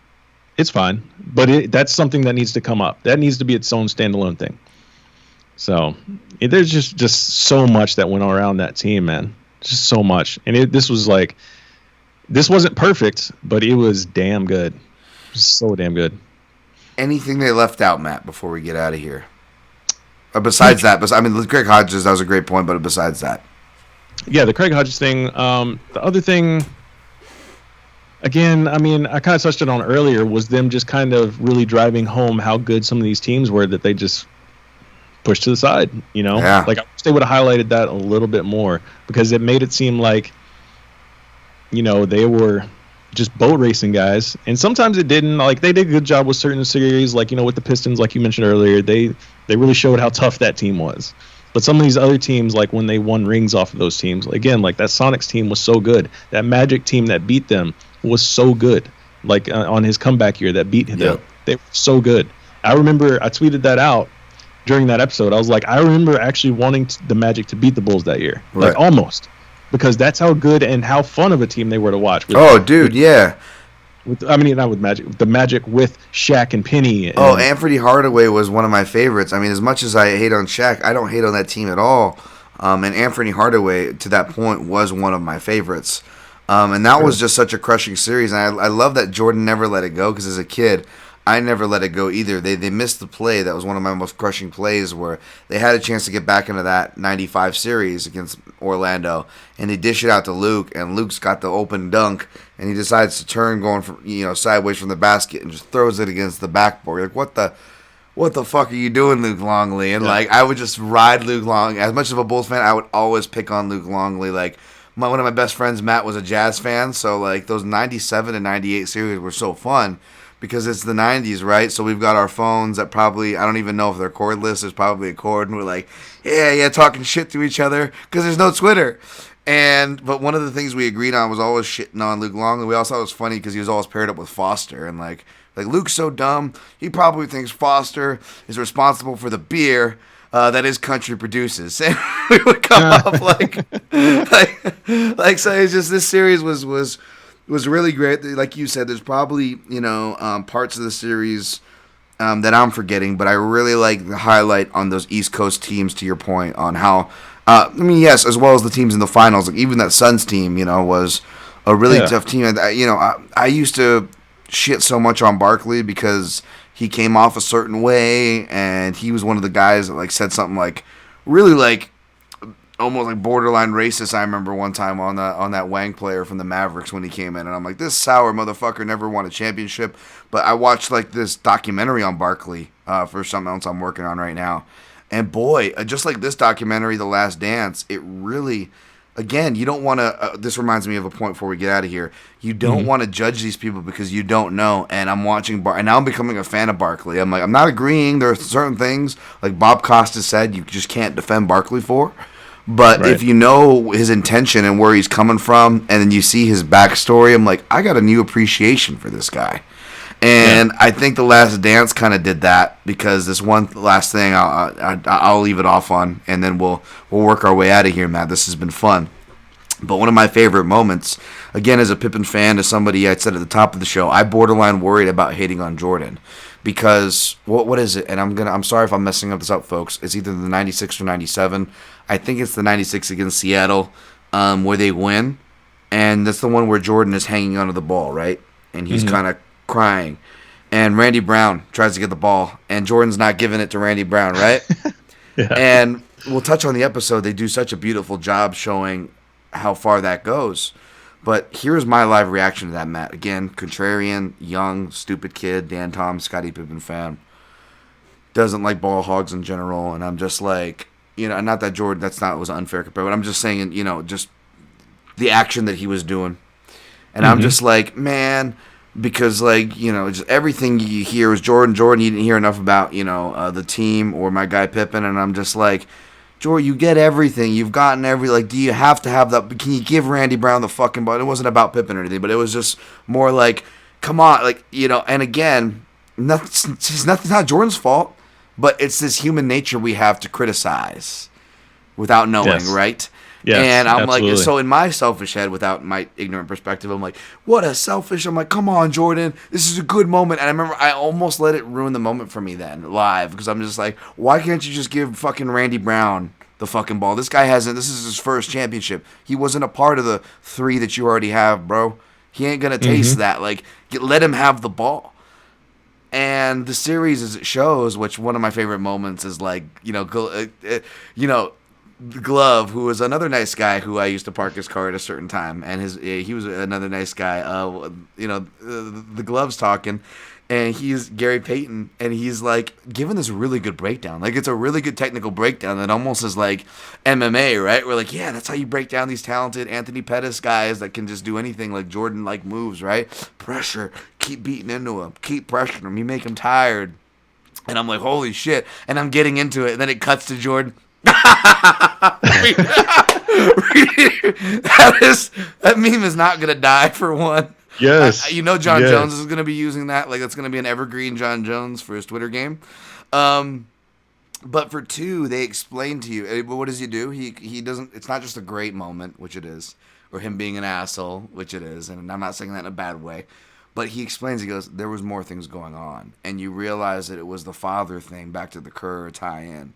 it's fine. But that's something that needs to come up. That needs to be its own standalone thing. So there's just so much that went around that team, man. Just so much. And this wasn't perfect, but it was damn good. So damn good. Anything they left out, Matt, before we get out of here? Besides that, Craig Hodges, that was a great point, but besides that. Yeah, the Craig Hodges thing. The other thing, again, I kind of touched it on earlier, was them just kind of really driving home how good some of these teams were that they just pushed to the side, Yeah. Like, I wish they would have highlighted that a little bit more, because it made it seem like, they were just boat racing guys. And sometimes it didn't. Like, they did a good job with certain series, like, with the Pistons, like you mentioned earlier. They really showed how tough that team was. But some of these other teams, like when they won rings off of those teams, again, like that Sonics team was so good. That Magic team that beat them was so good. Like on his comeback year that beat them, they were so good. I remember I tweeted that out during that episode. I was like, I remember actually wanting the Magic to beat the Bulls that year, like almost, because that's how good and how fun of a team they were to watch. Not with Magic, the Magic with Shaq and Penny. Anthony Hardaway was one of my favorites. As much as I hate on Shaq, I don't hate on that team at all. And Anthony Hardaway, to that point, was one of my favorites. And that was just such a crushing series. And I love that Jordan never let it go, because as a kid, I never let it go either. They missed the play. That was one of my most crushing plays, where they had a chance to get back into that 95 series against Orlando, and they dish it out to Luke, and Luke's got the open dunk, and he decides to turn going from, sideways from the basket and just throws it against the backboard. You're like, what the fuck are you doing, Luke Longley? And I would just ride Luke Longley. As much of a Bulls fan, I would always pick on Luke Longley. Like, one of my best friends, Matt, was a Jazz fan, so like those 97 and 98 series were so fun. Because it's the 90s, right? So we've got our phones that probably, I don't even know if they're cordless. There's probably a cord, and we're like, talking shit to each other, because there's no Twitter. But one of the things we agreed on was always shitting on Luke Longley. We also thought it was funny because he was always paired up with Foster. And like Luke's so dumb, he probably thinks Foster is responsible for the beer that his country produces. And we would come up so it's just, this series was really great. Like you said, there's probably, parts of the series that I'm forgetting, but I really like the highlight on those East Coast teams, to your point, on how, yes, as well as the teams in the finals. Like, even that Suns team, was a really tough team. And, I used to shit so much on Barkley because he came off a certain way, and he was one of the guys that, said something, really, almost like borderline racist. I remember one time on that Wang player from the Mavericks when he came in, and I'm like, this sour motherfucker never won a championship. But I watched this documentary on Barkley for something else I'm working on right now, and boy, just like this documentary, The Last Dance, it really, again, you don't want to. This reminds me of a point before we get out of here. You don't want to judge these people because you don't know. And I'm watching and now I'm becoming a fan of Barkley. I'm like, I'm not agreeing. There are certain things, like Bob Costa said, you just can't defend Barkley for. But if you know his intention and where he's coming from, and then you see his backstory, I'm like, I got a new appreciation for this guy. And I think The Last Dance kind of did that, because this one last thing I'll leave it off on, and then we'll work our way out of here, Matt. This has been fun. But one of my favorite moments, again, as a Pippen fan, as somebody I said at the top of the show, I borderline worried about hating on Jordan, because what is it? And I'm sorry if I'm messing this up, folks. It's either the 96 or 97. I think it's the 96 against Seattle, where they win, and that's the one where Jordan is hanging onto the ball, right? And he's kind of crying, and Randy Brown tries to get the ball, and Jordan's not giving it to Randy Brown, right? Yeah. And we'll touch on the episode. They do such a beautiful job showing how far that goes. But here's my live reaction to that, Matt. Again, contrarian, young, stupid kid, Dan Tom, Scottie Pippen fan. Doesn't like ball hogs in general, and I'm just like, not that Jordan, was an unfair compare, but I'm just saying, just the action that he was doing. And I'm just like, man, because, just everything you hear is Jordan. You didn't hear enough about, the team or my guy Pippen. And I'm just like, Jordan, you get everything. You've gotten do you have to have that? Can you give Randy Brown the fucking ball? It wasn't about Pippen or anything, but it was just more like, come on. And again, it's not Jordan's fault, but it's this human nature we have to criticize without knowing, right? Yes, and I'm absolutely. like, so in my selfish head, without my ignorant perspective, I'm like, what a selfish. I'm like, come on, Jordan, this is a good moment. And I remember I almost let it ruin the moment for me then, live, because I'm just like, why can't you just give fucking Randy Brown the fucking ball? This guy this is his first championship. He wasn't a part of the 3 that you already have, bro. He ain't going to taste that. Let him have the ball. And the series, as it shows, which one of my favorite moments is Glove, who was another nice guy who I used to park his car at a certain time, and he was another nice guy. The Glove's talking, and he's Gary Payton, and he's giving this really good breakdown. It's a really good technical breakdown that almost is like MMA, right? We're yeah, that's how you break down these talented Anthony Pettis guys that can just do anything, like Jordan moves, right? Pressure, keep beating into him, keep pressuring him, you make him tired. And I'm like, holy shit, and I'm getting into it, and then it cuts to Jordan. That meme is not gonna die, for one. Yes. John Jones is gonna be using that. It's gonna be an evergreen John Jones for his Twitter game. But for 2, they explain to you, what does he do? He doesn't. It's not just a great moment, which it is, or him being an asshole, which it is, and I'm not saying that in a bad way. But he explains, he goes, there was more things going on, and you realize that it was the father thing, back to the Kerr tie-in.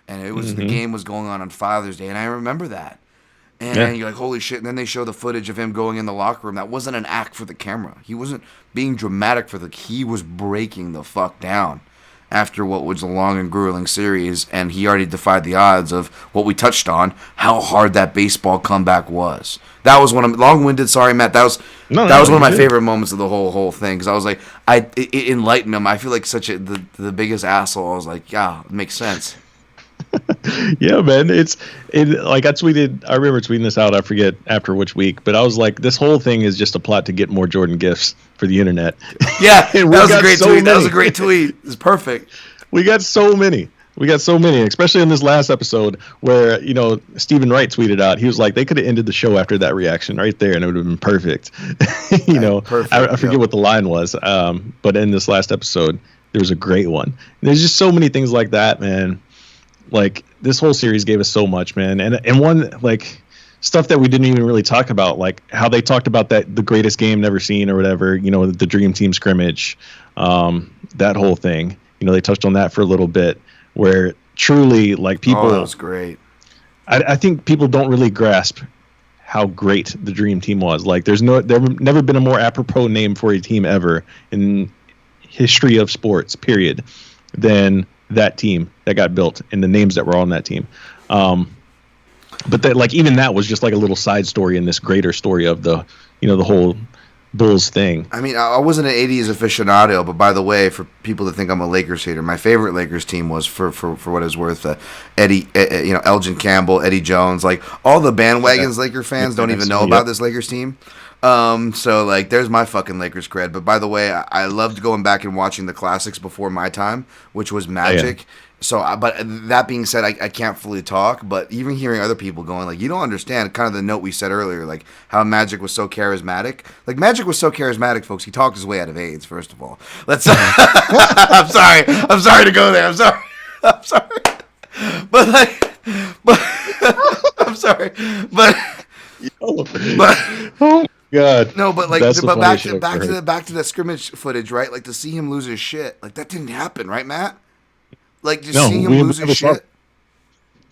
And it was the game was going on Father's Day, and I remember that. And you're like, holy shit. And then they show the footage of him going in the locker room. That wasn't an act for the camera. He wasn't being dramatic he was breaking the fuck down after what was a long and grueling series, and he already defied the odds of what we touched on, how hard that baseball comeback was. That was one of long-winded. Sorry, Matt. That was one of my favorite moments of the whole thing, because I was like, it enlightened him. I feel like the biggest asshole. I was like, yeah, it makes sense. Yeah, man. I remember tweeting this out, I forget after which week, but I was like, this whole thing is just a plot to get more Jordan gifts for the internet. Yeah, that was a great tweet. That was a great tweet. It's perfect. We got so many, especially in this last episode where, Stephen Wright tweeted out, he was like, they could have ended the show after that reaction right there, and it would have been perfect. Perfect. I forget what the line was, but in this last episode, there was a great one. And there's just so many things like that, man. This whole series gave us so much, man. And one, stuff that we didn't even really talk about, how they talked about the greatest game never seen or whatever, the Dream Team scrimmage, that whole thing. They touched on that for a little bit, where truly, people... Oh, that was great. I think people don't really grasp how great the Dream Team was. There's never been a more apropos name for a team ever in history of sports, period, than that team that got built and the names that were on that team. But that, even that was just a little side story in this greater story of the whole Bulls thing. I mean, I wasn't an 80s aficionado, but by the way, for people that think I'm a Lakers hater, my favorite Lakers team was, for what it's worth, Elgin Campbell, Eddie Jones, all the bandwagons Laker fans don't even know about this Lakers team. So like, there's my fucking Lakers cred. But by the way, I loved going back and watching the classics before my time, which was Magic. Yeah. So, but that being said, I can't fully talk. But even hearing other people going like, you don't understand, kind of the note we said earlier, like how Magic was so charismatic. Like Magic was so charismatic, folks. He talked his way out of AIDS. First of all, let's. I'm sorry. I'm sorry to go there. I'm sorry. I'm sorry. But like, but I'm sorry. But. But Oh God, no, but like, that's the but funniest shit I've back heard. to that scrimmage footage, right? Like to see him lose his shit, like that didn't happen, right, Matt? Like just No, seeing him we lose his never saw- shit.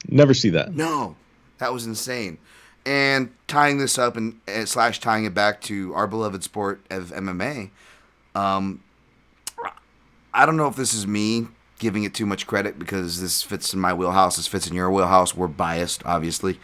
Never see that. No, that was insane. And tying this up and slash tying it back to our beloved sport of MMA, I don't know if this is me giving it too much credit because this fits in my wheelhouse, this fits in your wheelhouse. We're biased, obviously,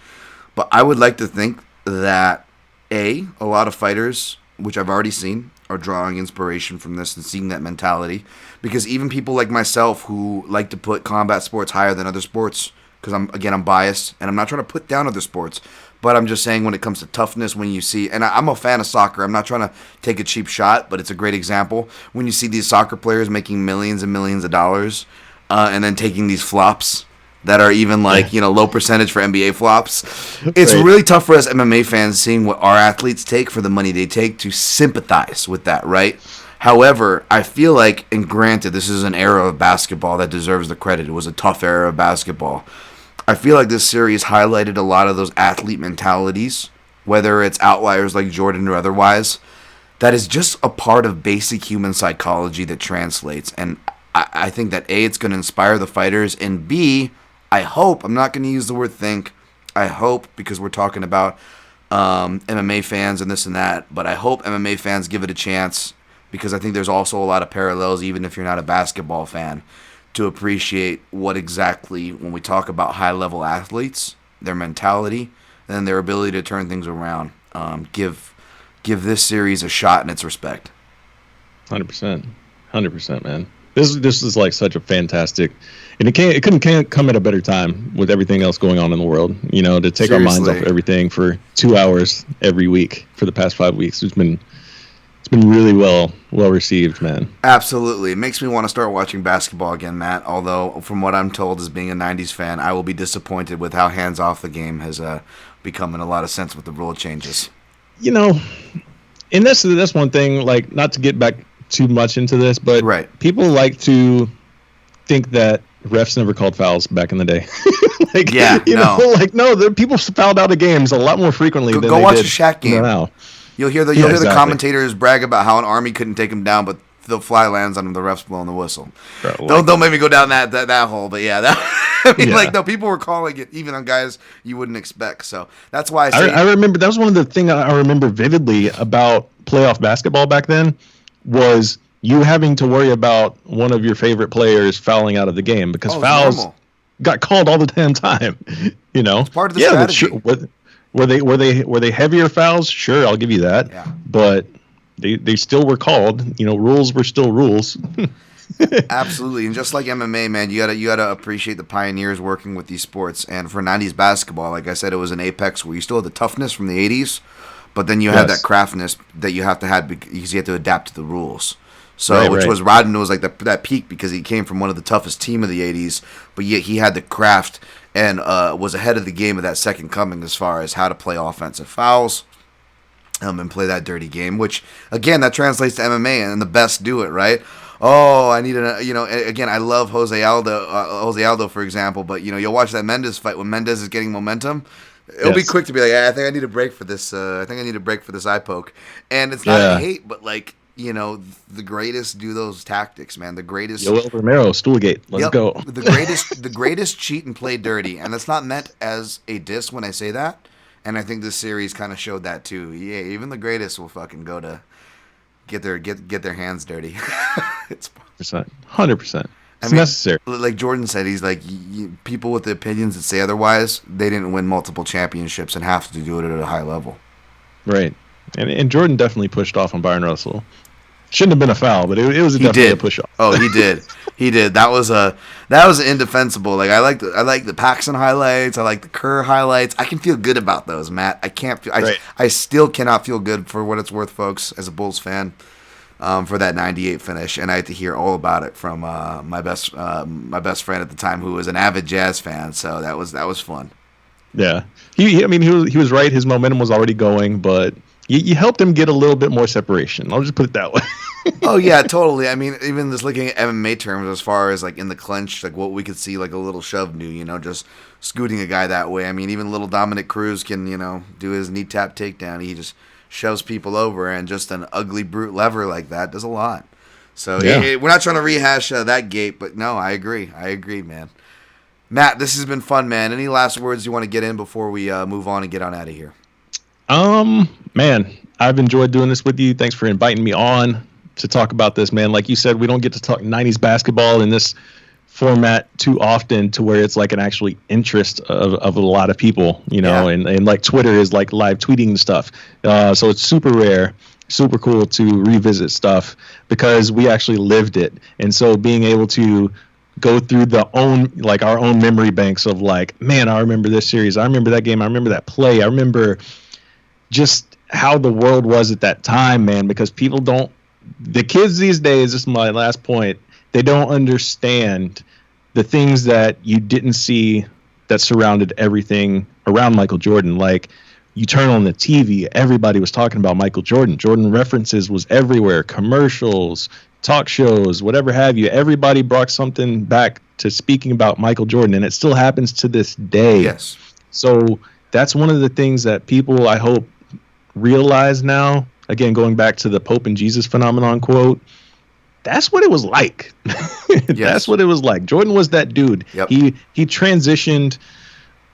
but I would like to think that a lot of fighters, which I've already seen, are drawing inspiration from this and seeing that mentality. Because even people like myself who like to put combat sports higher than other sports, because I'm biased and I'm not trying to put down other sports, but I'm just saying when it comes to toughness, when you see, and I'm a fan of soccer, I'm not trying to take a cheap shot, but it's a great example. When you see these soccer players making millions and millions of dollars, and then taking these flops that are even like, low percentage for NBA flops. It's Right. really tough for us MMA fans seeing what our athletes take for the money they take to sympathize with that, right? However, I feel like, and granted, this is an era of basketball that deserves the credit. It was a tough era of basketball. I feel like this series highlighted a lot of those athlete mentalities, whether it's outliers like Jordan or otherwise, that is just a part of basic human psychology that translates. And I think that A, it's going to inspire the fighters, and B, I hope, I'm not going to use the word think, I hope, because we're talking about MMA fans and this and that, but I hope MMA fans give it a chance, because I think there's also a lot of parallels, even if you're not a basketball fan, to appreciate what exactly, when we talk about high-level athletes, their mentality, and their ability to turn things around. Give this series a shot in its respect. 100%, man. This is like such a fantastic, and it couldn't come at a better time with everything else going on in the world. To take our minds off everything for 2 hours every week for the past 5 weeks. It's been really well received, man. Absolutely. It makes me want to start watching basketball again, Matt. Although, from what I'm told as being a 90s fan, I will be disappointed with how hands-off the game has become in a lot of sense with the rule changes. And that's one thing, like, not to get back too much into this, but right. People like to think that refs never called fouls back in the day. People fouled out of games a lot more frequently than go they watch did a Shaq game. Now. You'll hear the commentators brag about how an Army couldn't take him down, but the fly lands on him, the refs blowing the whistle. Don't make me go down that hole, but yeah, people were calling it even on guys you wouldn't expect. So that's why I remember that was one of the things I remember vividly about playoff basketball back then was you having to worry about one of your favorite players fouling out of the game because fouls got called all the damn time. It's part of the strategy. Were they heavier fouls? Sure, I'll give you that. Yeah. But they still were called. Rules were still rules. Absolutely, and just like MMA, man, you gotta appreciate the pioneers working with these sports. And for 90s basketball, like I said, it was an apex where you still had the toughness from the 80s, but then you had that craftness that you have to have because you have to adapt to the rules. So, was Rodman was like that peak because he came from one of the toughest team of the 80s, but yet he had the craft and was ahead of the game of that second coming as far as how to play offensive fouls and play that dirty game, which, again, that translates to MMA, and the best do it, right? Oh, I need again, I love Jose Aldo, for example, but, you'll watch that Mendes fight when Mendes is getting momentum. It'll be quick to be like, I think I need a break for this. I think I need a break for this eye poke. And it's not a hate, but like, the greatest do those tactics, man. The greatest. Yoel Romero, Stoolgate. Let's go. The greatest cheat and play dirty. And that's not meant as a diss when I say that. And I think this series kind of showed that too. Yeah, even the greatest will fucking go to get their hands dirty. It's 100%. It's necessary. Like Jordan said, he's like, people with the opinions that say otherwise, they didn't win multiple championships and have to do it at a high level. Right. And Jordan definitely pushed off on Byron Russell. Shouldn't have been a foul, but it was definitely a push off. Oh, he did. He did. That was indefensible. Like I like the Paxson highlights. I like the Kerr highlights. I can feel good about those, Matt. I can't. Right. I still cannot feel good for what it's worth, folks, as a Bulls fan, for that 98 finish, and I had to hear all about it from my best friend at the time, who was an avid Jazz fan. So that was fun. Yeah, he was right. His momentum was already going, but you helped him get a little bit more separation. I'll just put it that way. Oh yeah, totally. I mean, even just looking at MMA terms, as far as like in the clinch, like what we could see, like a little shove do, just scooting a guy that way. I mean, even little Dominic Cruz can, do his knee tap takedown. He just shoves people over, and just an ugly brute lever like that does a lot. So Yeah. we're not trying to rehash that gate, but no, I agree, man. Matt, this has been fun, man. Any last words you want to get in before we move on and get on out of here? Man, I've enjoyed doing this with you. Thanks for inviting me on to talk about this, man. Like you said, we don't get to talk 90s basketball in this format too often, to where it's like an actually interest of a lot of people, and like Twitter is like live tweeting stuff. So it's super rare, super cool to revisit stuff because we actually lived it. And so being able to go through our own memory banks of like, man, I remember this series. I remember that game. I remember that play. I remember just how the world was at that time, man, because the kids these days, this is my last point, they don't understand the things that you didn't see that surrounded everything around Michael Jordan. Like, you turn on the TV, everybody was talking about Michael Jordan. Jordan references was everywhere, commercials, talk shows, whatever have you. Everybody brought something back to speaking about Michael Jordan, and it still happens to this day. Yes. So that's one of the things that people, I hope, realize now. Again, going back to the Pope and Jesus phenomenon quote, that's what it was like. Yes. That's what it was like. Jordan was that dude. Yep. He transitioned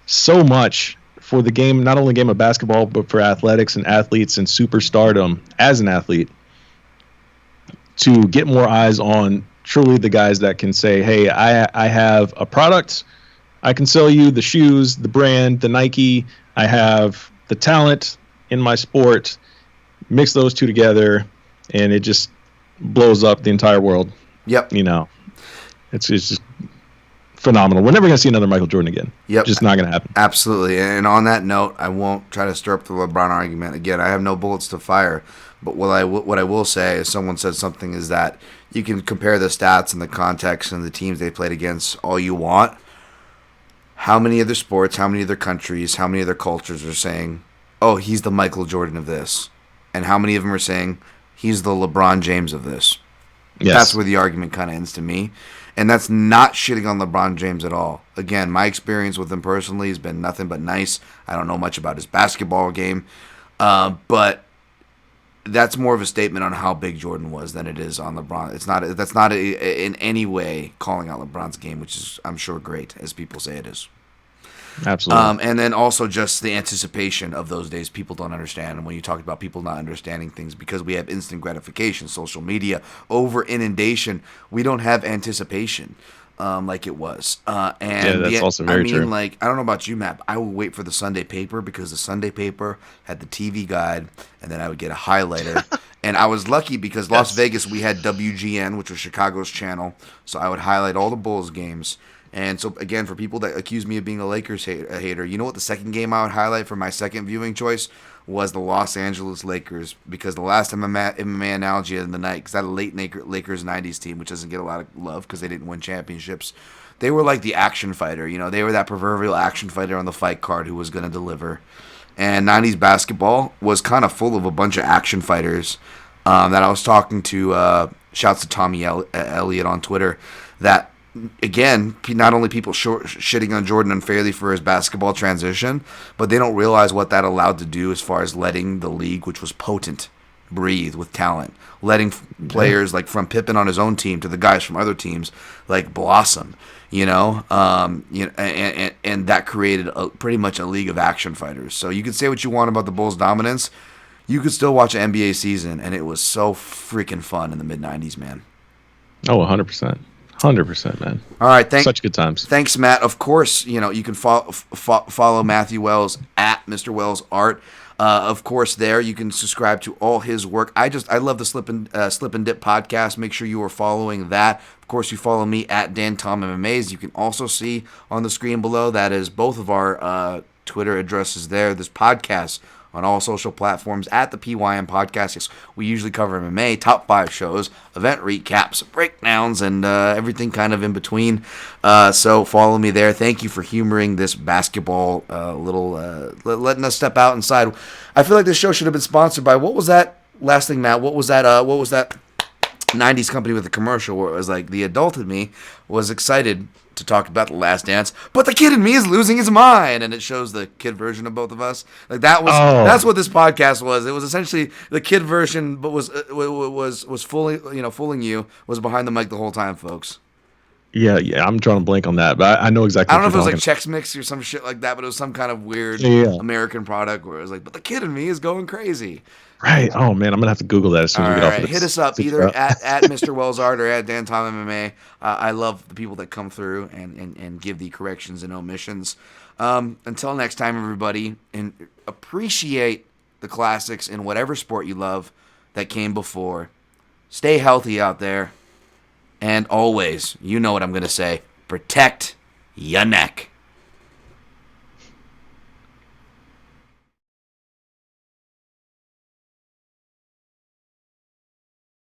so much for the game, not only game of basketball, but for athletics and athletes and superstardom as an athlete, to get more eyes on truly the guys that can say, hey, I have a product, I can sell you the shoes, the brand, the Nike, I have the talent in my sport, mix those two together, and it just blows up the entire world. Yep. It's just phenomenal. We're never going to see another Michael Jordan again. Yep. Just not going to happen. Absolutely. And on that note, I won't try to stir up the LeBron argument. Again, I have no bullets to fire. But what I will say, is someone said something, is that you can compare the stats and the context and the teams they played against all you want. How many other sports, how many other countries, how many other cultures are saying, oh, he's the Michael Jordan of this? And how many of them are saying, he's the LeBron James of this? Yes. That's where the argument kind of ends to me. And that's not shitting on LeBron James at all. Again, my experience with him personally has been nothing but nice. I don't know much about his basketball game. But that's more of a statement on how big Jordan was than it is on LeBron. That's not in any way calling out LeBron's game, which is, I'm sure, great, as people say it is. Absolutely. And then also just the anticipation of those days people don't understand. And when you talk about people not understanding things, because we have instant gratification, social media, over inundation, we don't have anticipation like it was. And that's also very true. Like, I don't know about you, Matt, but I would wait for the Sunday paper, because the Sunday paper had the TV guide, and then I would get a highlighter. And I was lucky because Las Vegas, we had WGN, which was Chicago's channel. So I would highlight all the Bulls games. And so, again, for people that accuse me of being a Lakers hater, you know what the second game I would highlight for my second viewing choice was? The Los Angeles Lakers, because the last MMA analogy of the night, because that late Lakers 90s team, which doesn't get a lot of love because they didn't win championships, they were like the action fighter. They were that proverbial action fighter on the fight card who was going to deliver. And 90s basketball was kind of full of a bunch of action fighters that I was talking to. Shouts to Tommy Elliott on Twitter, that, again, not only people shitting on Jordan unfairly for his basketball transition, but they don't realize what that allowed to do as far as letting the league, which was potent, breathe with talent, letting players like from Pippen on his own team to the guys from other teams like blossom, and that created pretty much a league of action fighters. So you could say what you want about the Bulls' dominance, you could still watch an NBA season, and it was so freaking fun in the mid-90s, man. Oh, 100%. 100%, man. All right, such good times. Thanks, Matt. Of course, you can follow Matthew Wells at Mr. Wells Art. Of course, there you can subscribe to all his work. I love the Slip and Dip podcast. Make sure you are following that. Of course, you follow me at Dan Tom MMAs. You can also see on the screen below, that is both of our Twitter addresses there. This podcast on all social platforms at the PYN Podcast. Yes, we usually cover MMA, top 5 shows, event recaps, breakdowns, and everything kind of in between. So follow me there. Thank you for humoring this basketball letting us step out inside. I feel like this show should have been sponsored by, what was that last thing, Matt? What was that 90s company with a commercial where it was like, the adult in me was excited to talk about The Last Dance, but the kid in me is losing his mind, and it shows the kid version of both of us. Like that's what this podcast was. It was essentially the kid version, but was fooling you, was behind the mic the whole time, folks. Yeah, I'm drawing a blank on that, but I know exactly. I don't know if it was like Chex Mix or some shit like that, but it was some kind of weird American product where it was like, but the kid in me is going crazy. Right. Oh man, I'm gonna have to Google that as soon as we get off of this. Hit us up either at Mr. Wells Art or at Dan Tom MMA. I love the people that come through and give the corrections and omissions. Until next time, everybody, and appreciate the classics in whatever sport you love that came before. Stay healthy out there, and always, you know what I'm gonna say: protect your neck.